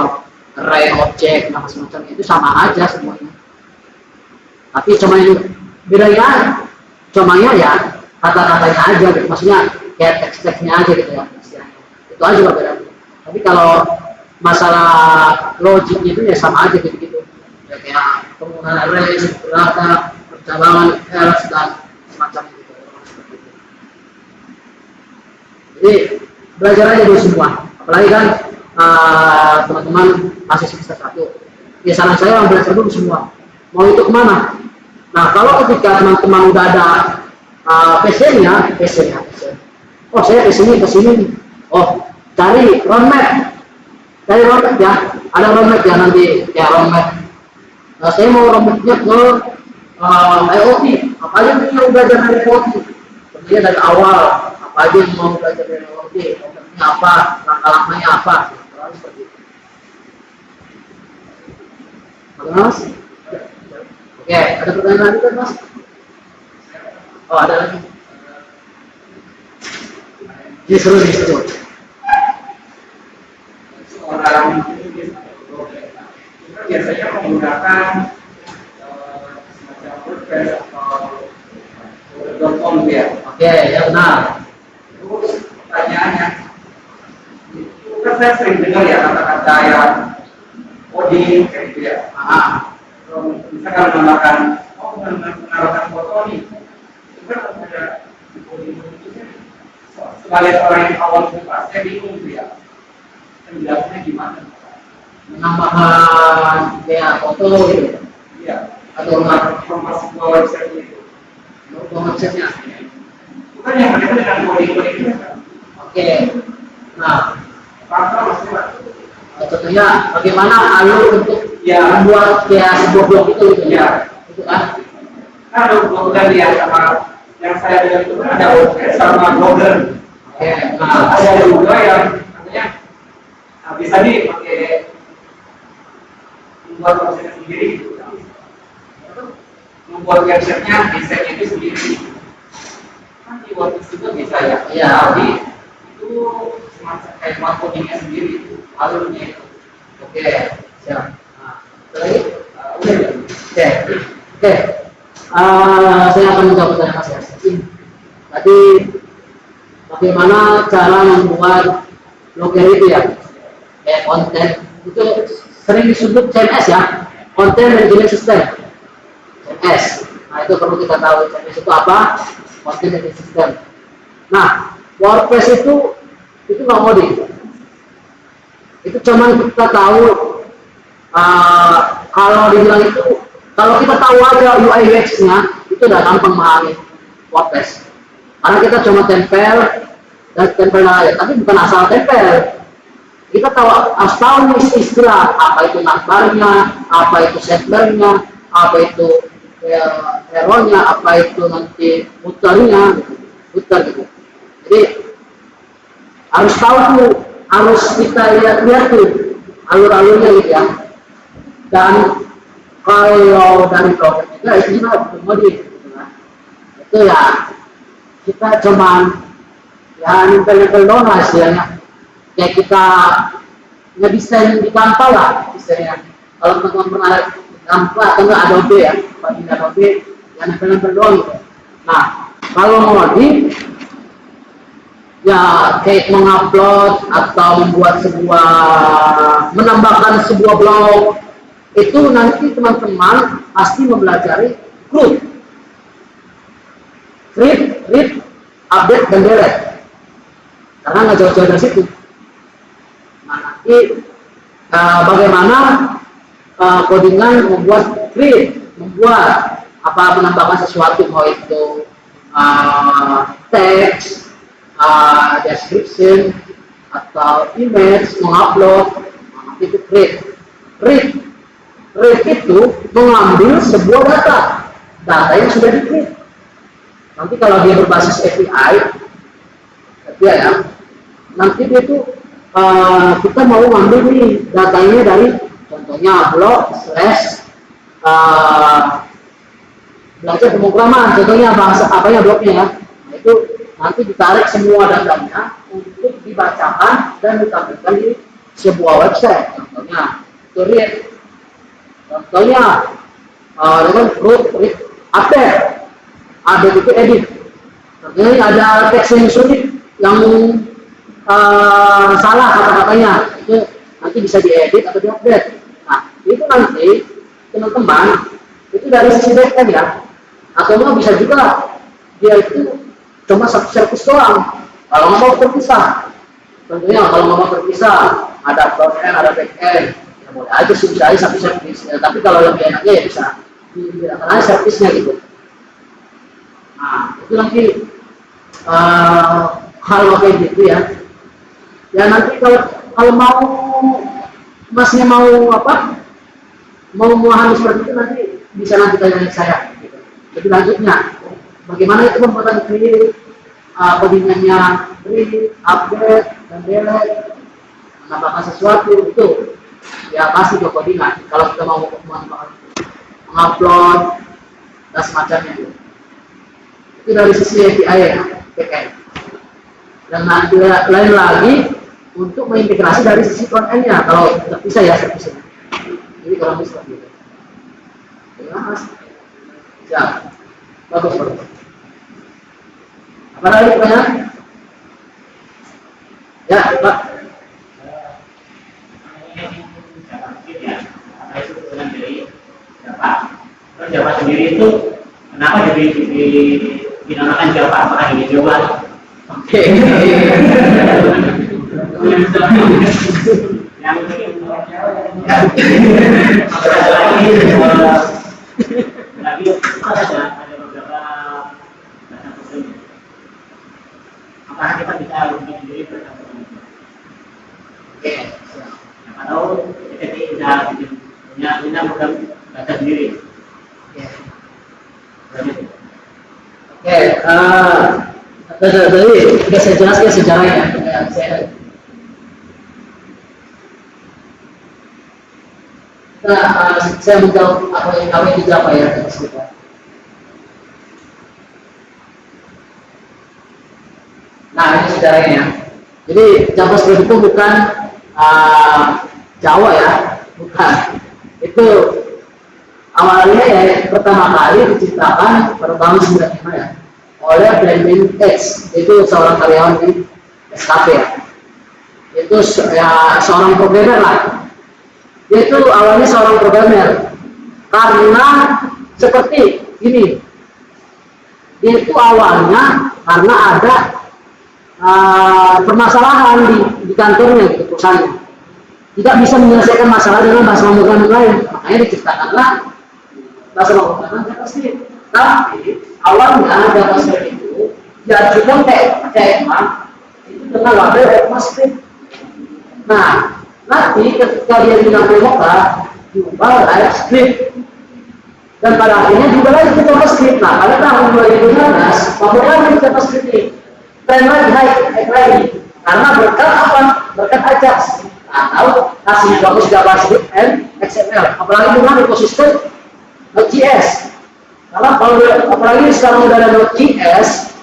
array, objek, nama semacam itu sama aja semuanya. Tapi cuma yang bedanya, ya kata-katanya aja, gitu. Maksudnya kayak teks-teksnya aja gitu ya. Itu aja bedanya. Tapi kalau masalah logiknya itu ya sama aja gitu-gitu. Ya kayak penggunaan array, struktur data, percakapan, else dan semacam itu. Jadi belajar aja dulu semua. Apalagi kan teman-teman masih semester 1. Ya saran saya belajar dulu semua. Mau itu kemana? Nah kalau ketika teman-teman udah ada passionnya. Oh saya kesini. Oh cari roadmap ya. Ada roadmap ya nanti ya roadmap. Nah, saya mau roadmapnya ke IoT. Apa aja yang belajar dari IoT? Tentunya dari awal. Apa aja yang mau belajar dari IoT? Roadmapnya apa? Langkah-langkahnya apa? Seperti itu. Mas? Oke, ada pertanyaan lagi kan Mas? Oh ada lagi. Justru. Orang biasanya menggunakan semacam WordPress atau .com ya. Oke, ya benar. Terus pertanyaannya, itu kan saya sering dengar ya kata-kata yang coding kayak gitu ya. Misalkan menambahkan foto nih, itu kan ada coding itu kan. Sebagai orang yang awal buka, saya bingung tuh ya. Penjelasannya gimana? Menambahkan kayak foto gitu. Iya. Atau informasi sebuah website itu. websitenya. Bukan yang berkaitan dengan coding itu kan? Oke. Nah, maksudnya contohnya bagaimana alur untuk membuat kayak sebuah blog itu gitu ya. Itu kan. Kan ada blog tadi ya sama yang saya dengar itu kan ada WordPress sama Blogger. Oke. Nah, ada juga yang katanya bisa pakai membuat website sendiri gitu. Membuat websitenya desainnya itu sendiri. Kan di WordPress juga bisa ya. Iya. Tapi itu semacam kayak codingnya sendiri itu alurnya itu. oke. Siap. Nah, lagi? Oke. Saya akan menjawab pertanyaan Mas ya. Tadi bagaimana cara membuat blogger itu ya? Kayak konten itu sering disebut CMS ya, Content Management System. CMS. Nah itu perlu kita tahu CMS itu apa? Content Management System. Nah WordPress itu nggak coding. Itu cuma kita tahu kalau dibilang itu kalau kita tahu aja UI UX-nya itu udah gampang memahami WordPress. Karena kita cuma tempel aja, tapi bukan asal tempel. Kita harus tahu istilah apa itu navbarnya, apa itu setbarnya, apa itu arrow-nya, apa itu nanti muternya, muter gitu. Jadi harus tahu tuh, harus kita lihat tuh alur-alurnya gitu ya. Dan kalau dari blogger juga itu juga modif, gitu kan. Itu ya kita cuman ya nempel-nempel doang lah istilahnya. Kayak kita ngedesain di Canva lah istilahnya. Kalau teman-teman pernah Canva atau enggak Adobe ya, bagi Adobe ya nempel-nempel doang gitu. Nah kalau modif ya kayak mengupload atau membuat menambahkan sebuah blog itu nanti teman-teman pasti mempelajari read, update dan delete karena nggak jauh-jauh dari situ. Nah nanti bagaimana codingan membuat membuat menambahkan sesuatu mau itu teks description atau image mengupload, nanti itu read itu mengambil sebuah data yang sudah di read. Nanti kalau dia berbasis API ya, nanti dia itu kita mau ngambil nih datanya dari contohnya blog slash belajar pemrograman, contohnya bahasa apa ya blognya ya. Nah, itu nanti ditarik semua datanya untuk dibacakan dan ditampilkan di sebuah website. Contohnya itu read, contohnya dengan read update, update itu edit. Contohnya ada teks yang sulit yang salah kata-katanya, itu nanti bisa diedit atau diupdate. Nah, itu nanti teman-teman itu dari sisi backend ya, atau nggak bisa juga dia itu cuma satu service doang. Kalau nggak mau terpisah, tentunya kalau nggak mau terpisah ada front end, ada back end, ya boleh aja sih bisa aja satu service. Ya, tapi kalau lebih enaknya ya bisa dibilang aja service-nya gitu. Nah, itu nanti hal kayak gitu ya. Ya nanti kalau mau masnya mau apa? Mau memahami seperti itu nanti bisa nanti tanya saya. Gitu. Jadi lanjutnya, bagaimana itu pembuatan create, codingannya create, update, dan delete, menambahkan sesuatu itu ya pasti ke codingan. Kalau kita mau mengupload dan semacamnya itu dari sisi API ya, backend. Dan nanti lain lagi untuk mengintegrasi dari sisi front end-nya kalau tidak bisa ya service-nya. Jadi kalau bisa seperti itu. Ya, Mas. Ya. Bagus. Apa lagi pertanyaan? Ya, Pak. Java sendiri itu kenapa jadi dinamakan Java? Apakah ini Java? Oke. Yang lagi ada beberapa bahasa programming. Apakah kita bisa bikin sendiri bahasa programming? Oke. Siapa tahu kita bisa punya program bahasa sendiri. Oke. Jadi sudah saya jelaskan sejarahnya. Saya menjawab apa yang di Java ya. Nah ini sejarahnya. Jadi JavaScript itu bukan Jawa ya, bukan. Itu awalnya ya pertama kali diciptakan pada tahun 95 ya oleh Brendan X, itu seorang karyawan di SKP ya. Itu ya seorang programmer lah. Dia itu awalnya seorang programmer karena seperti ini. Dia itu awalnya karena ada permasalahan di kantornya gitu, perusahaannya. Tidak bisa menyelesaikan masalah dengan bahasa pemrograman lain, makanya diciptakanlah bahasa pemrograman JavaScript. Tapi awalnya JavaScript itu diajukan TMA itu dengan label ECMAScript. Nah, nanti ketika dia bilang Mocha diubah TypeScript dan pada akhirnya juga lagi ke JavaScript. Nah, pada tahun 2015 pemrograman JavaScript ini tren lagi naik karena berkat apa? Berkat Ajax. Nah, tahu kasih bagus JavaScript and XML, apalagi dengan ekosistem Node.js. Karena kalau apalagi sekarang udah ada Node.js,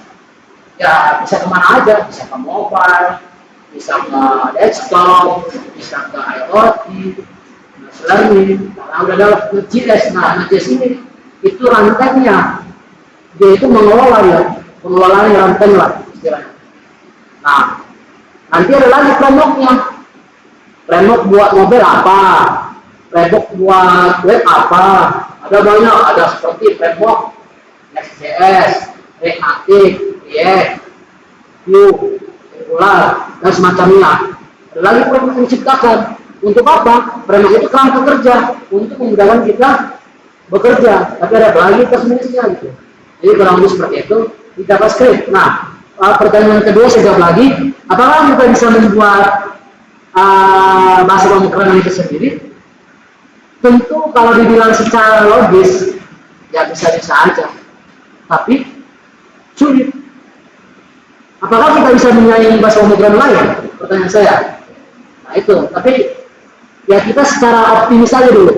ya bisa kemana aja, bisa ke mobile, bisa ke desktop, bisa ke IoT, learning. Karena udah ada Node.js. Nah, Node.js ini itu rantainya, dia itu mengelola ya, pengelolaan rantai lah istilahnya. Nah, nanti ada lagi frameworknya. Framework buat mobil apa? Framework buat web apa? Ada banyak, ada seperti framework Next.js, React, React, Vue, Angular, dan semacamnya. Ada lagi framework yang diciptakan. Untuk apa? Framework itu kerangka kerja untuk memudahkan kita bekerja. Tapi ada lagi plus minusnya gitu. Jadi kurang lebih seperti itu di JavaScript. Nah, pertanyaan kedua saya jawab lagi, apakah kita bisa membuat bahasa pemrograman itu sendiri? Tentu kalau dibilang secara logis, ya bisa-bisa aja. Tapi sulit. Apakah kita bisa menyaingi bahasa pemrograman lain? Pertanyaan saya. Nah itu, tapi ya kita secara optimis aja dulu.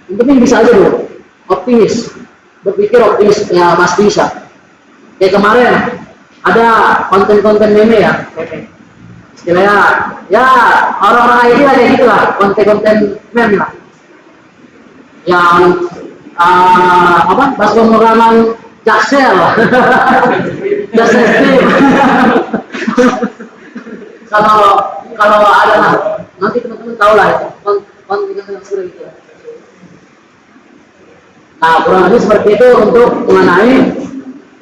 Yang penting bisa aja dulu. Optimis. Berpikir optimis, ya pasti bisa. Kayak kemarin, ada konten-konten meme ya. Istilahnya, ya orang-orang IT lah kayak gitu lah. Konten-konten meme lah. Yang, bahasa pemrograman Jaksel. Jaksel Stream. Kalau ada lah, nanti teman-teman tahu lah itu, konten seperti itu. Nah, kurang lebih seperti itu untuk mengenai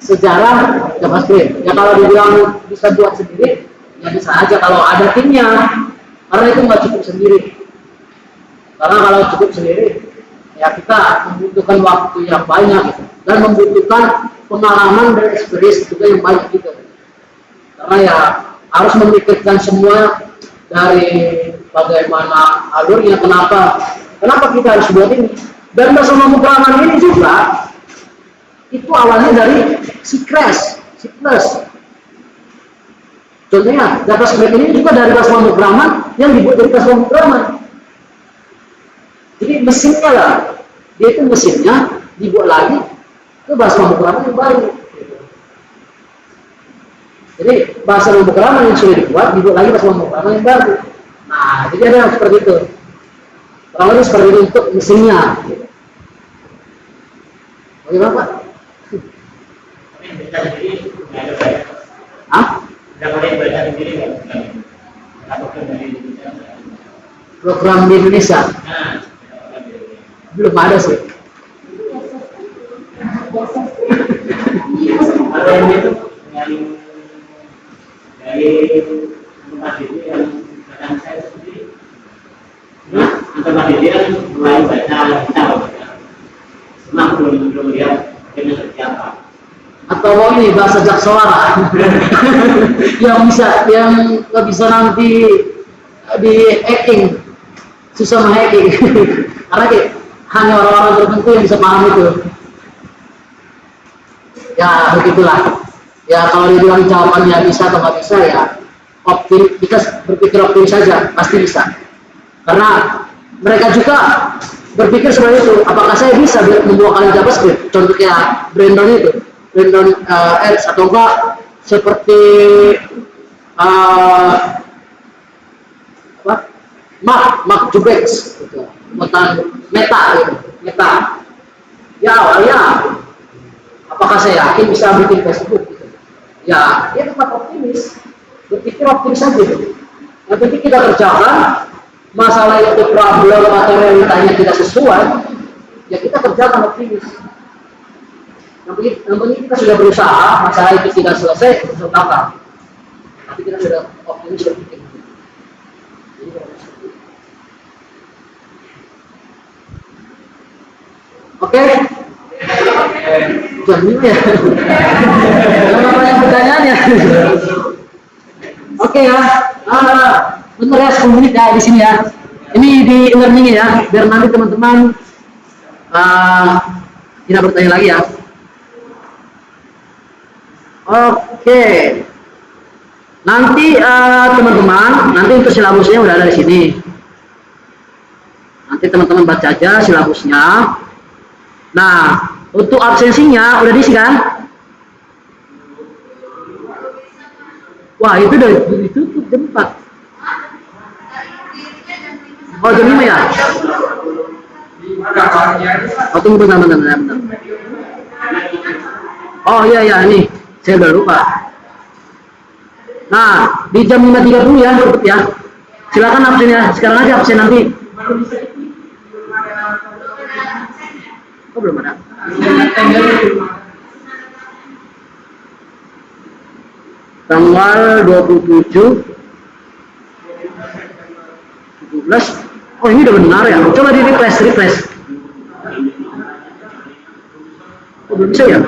sejarah JavaScript. Ya kalau dibilang bisa buat sendiri, ya bisa aja kalau ada timnya, karena itu nggak cukup sendiri. Karena kalau cukup sendiri, ya kita membutuhkan waktu yang banyak gitu, dan membutuhkan pengalaman dan experience juga yang banyak gitu. Karena ya harus memikirkan semua dari bagaimana alurnya, kenapa kita harus buat ini. Dan bahasa pemrograman ini juga itu awalnya dari C++. Contohnya JavaScript ini juga dari bahasa pemrograman yang dibuat dari bahasa pemrograman. Jadi mesinnya lah, dia itu mesinnya dibuat lagi ke bahasa pemrograman yang baru. Jadi bahasa pemrograman yang sudah dibuat lagi bahasa pemrograman yang baru. Nah, jadi ada yang seperti itu. Kurang lebih seperti itu untuk mesinnya. Bagaimana Pak? Baca sendiri nggak ada banyak. Hah? Udah mulai baca sendiri nggak? Atau dari Indonesia? Program di Indonesia? Nah, Belum ada sih. kalau yang itu yang dari tempat itu yang bacaan saya sendiri. Nah, tempat itu kan mulai baca kita. Cuma belum lihat akhirnya seperti apa. Atau ini bahasa Jaksawara yang nggak bisa nanti di hacking, susah meng-hacking. Karena hanya orang-orang tertentu yang bisa paham itu. Ya begitulah. Ya kalau dibilang jawabannya bisa atau nggak bisa, ya kita berpikir optimis saja, pasti bisa. Karena mereka juga berpikir seperti itu, apakah saya bisa membawakan JavaScript? Contohnya Brandon Edge atau enggak seperti Mark Zuckerberg gitu, Meta gitu, Meta. Ya awalnya, apakah saya yakin bisa bikin Facebook gitu? Ya, dia tetap optimis, berpikir optimis saja gitu. Yang penting kita kerjakan. Masalah itu problem atau realitanya tidak sesuai, ya kita kerjakan optimis. Yang penting kita sudah berusaha, masalah itu tidak selesai, selesai. Tapi kita sudah optimis berpikir. Oke? Jam 5 ya? Jangan banyak pertanyaannya. Oke ya. Bener ya 10 menit ya di sini ya. Ini di learning ya, biar nanti teman-teman tidak bertanya lagi ya. Oke. Nanti teman-teman, nanti untuk silabusnya udah ada di sini. Nanti teman-teman baca aja silabusnya. Nah, untuk absensinya udah diisi kan? Wah, itu udah ditutup jam 4. Oh, jam 5 ya? Oh, tunggu bentar. Oh iya, ini saya udah lupa. Nah, di jam 5.30 ya, tutup ya. Silakan absennya, sekarang aja absen nanti. Oh, belum ada. Tanggal 27 17. Oh, ini udah benar ya. Coba di refresh. Oh, belum bisa ya?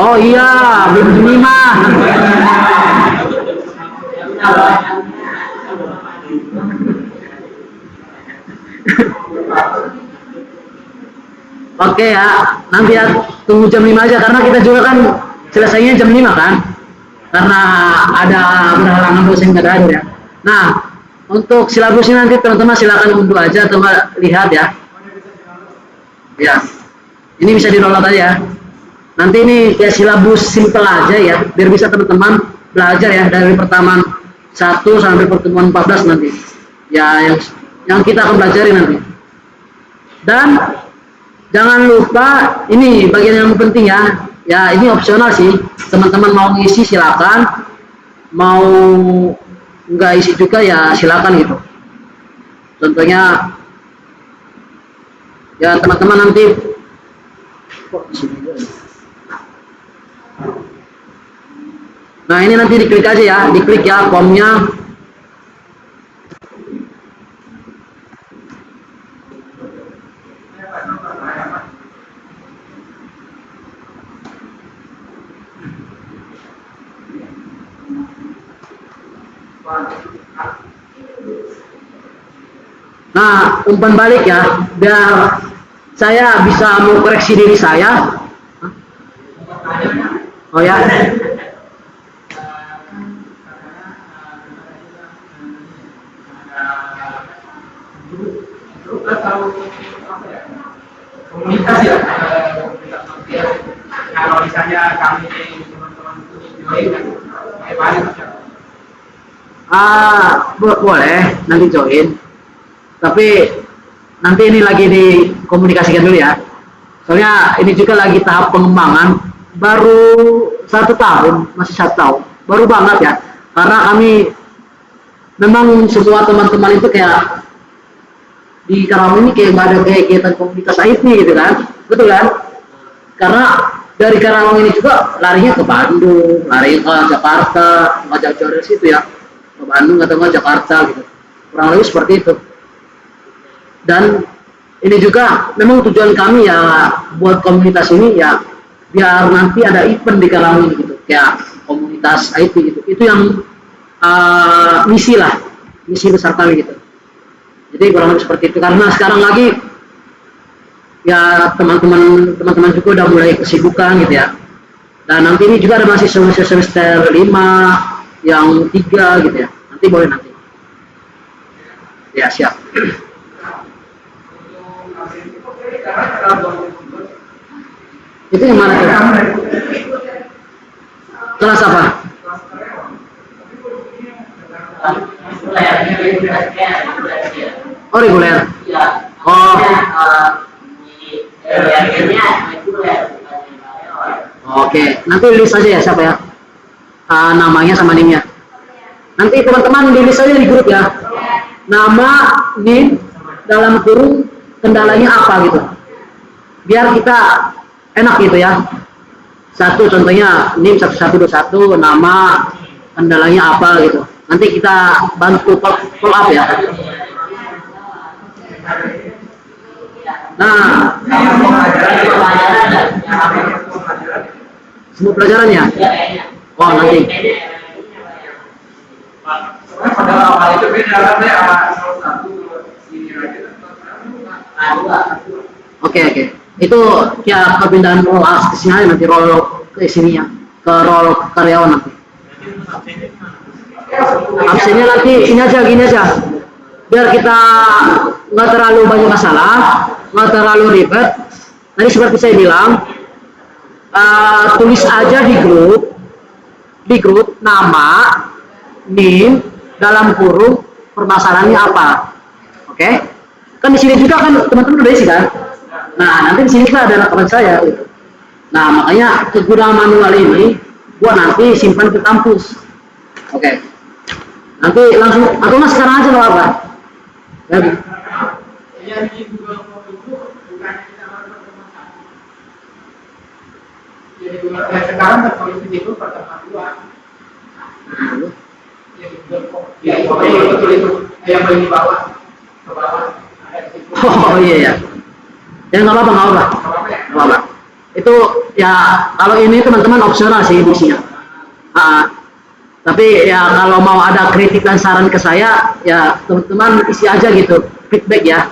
Oh iya, belum jam 5. Oke ya, nanti ya tunggu jam 5 aja karena kita juga kan selesainya jam 5 kan. Karena ada berhalangan dosen nggak ada ya. Nah, untuk silabusnya nanti teman-teman silakan unduh aja atau nggak lihat ya. Ya, ini bisa di-download aja ya. Nanti ini kayak silabus simple aja ya, biar bisa teman-teman belajar ya dari pertemuan 1 sampai pertemuan 14 nanti. Ya, yang kita akan pelajari nanti. Dan jangan lupa ini bagian yang penting ya. Ya, ini opsional sih. Teman-teman mau ngisi silakan. Mau nggak isi juga ya silakan gitu. Contohnya ya teman-teman nanti nah ini nanti diklik aja ya, diklik ya formnya. Nah, umpan balik ya, biar saya bisa mengkoreksi diri saya. Oh ya. Komunikasi ya, kalau misalnya kami teman-teman join Boleh nanti join. Tapi nanti ini lagi dikomunikasikan dulu ya. Soalnya ini juga lagi tahap pengembangan, baru 1 tahun, masih 1 tahun, baru banget ya. Karena kami memang semua teman-teman itu kayak di Karawang ini kayak ada kegiatan komunitas IT gitu kan, betul kan? Karena dari Karawang ini juga larinya ke Bandung, lari ke Jakarta, ngajak dari situ ya, ke Bandung atau ke Jakarta gitu, kurang lebih seperti itu. Dan ini juga memang tujuan kami ya buat komunitas ini ya biar nanti ada event di Karawang ini gitu, kayak komunitas IT gitu. Itu yang misi besar kami gitu. Jadi kurang lebih seperti itu karena sekarang lagi ya teman-teman juga udah mulai kesibukan gitu ya. Dan nanti ini juga ada mahasiswa semester 5 yang 3 gitu ya. Nanti boleh nanti. Ya siap. Itu yang mana tuh? Kelas apa? Oh reguler. Oh. Oke, nanti list aja ya siapa ya? Namanya sama nimnya. Nanti teman-teman di list aja di grup ya. Nama, nim, dalam kurung kendalanya apa gitu. Biar kita enak gitu ya. Satu contohnya nim 1121, nama, kendalanya apa gitu. Nanti kita bantu follow up ya. Nah, semua pelajarannya. Oh nanti. pada awal itu beda sama satu Oke. Itu ya perpindahan role ke sini nanti role ke sininya ke role karyawan nanti. Absennya nanti gini aja. Biar kita nggak terlalu banyak masalah, nggak terlalu ribet. Tadi seperti saya bilang, tulis aja di grup nama, nim, dalam kurung permasalahannya apa, oke? Kan di sini juga kan teman-teman udah isi kan? Nah nanti di sini juga ada rekaman saya. Gitu. Nah makanya kegunaan manual ini, gua nanti simpan ke kampus, oke? Nanti langsung atau mas sekarang aja nggak apa? Lagi. Sekarang tertulis di situ pertemuan 2. Ya, itu yang paling di bawah. Ke bawah. Oh iya ya. Ya nggak apa-apa. Itu ya kalau ini teman-teman opsional sih isinya. Tapi ya kalau mau ada kritik dan saran ke saya, ya teman-teman isi aja gitu, feedback ya.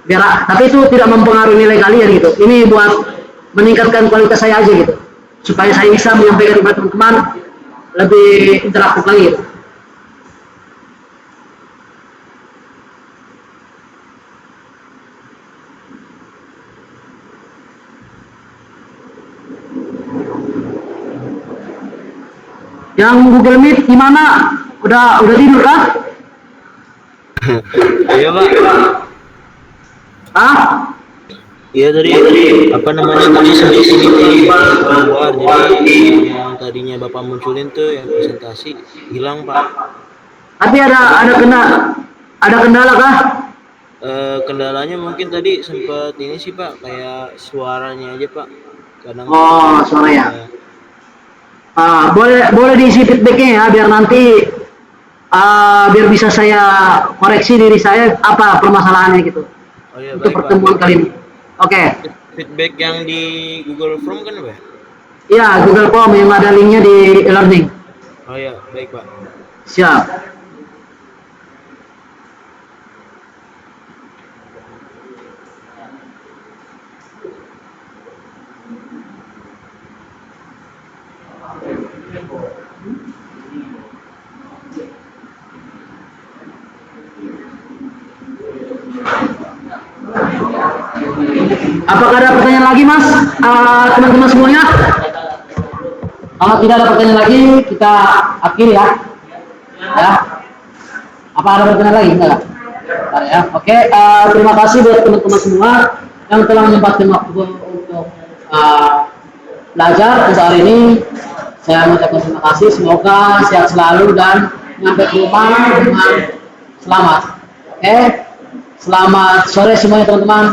Biar, tapi itu tidak mempengaruhi nilai kalian gitu. Ini buat meningkatkan kualitas saya aja gitu, supaya saya bisa menyampaikan kepada teman-teman lebih interaktif lagi gitu. Yang Google Meet gimana? Udah tidur kah? Iya Pak. Ah? Iya tadi apa namanya tadi sampai sini keluar, jadi yang tadinya Bapak munculin tuh yang presentasi hilang Pak. Tapi ada kendala kah? Kendalanya mungkin tadi sempat ini sih Pak, kayak suaranya aja Pak. Kadang Oh, suara ya. Boleh diisi feedbacknya ya, biar nanti biar bisa saya koreksi diri saya apa permasalahannya gitu. Oh iya, Untuk baik, pertemuan Pak. kali ini. Oke. Feedback yang di Google Form kan Pak? Iya, Google Form yang ada linknya di e-learning. Oh iya, baik Pak. Siap. Apakah ada pertanyaan lagi Mas? Teman-teman semuanya? Kalau tidak ada pertanyaan lagi, kita akhiri ya. Ya. Apa ada pertanyaan lagi? Enggak? Bentar ya. Oke, terima kasih buat teman-teman semua yang telah menyempatkan waktu untuk belajar untuk hari ini. Saya mengucapkan terima kasih. Semoga sehat selalu dan sampai ke rumah dengan selamat. Oke. Selamat sore semuanya teman-teman.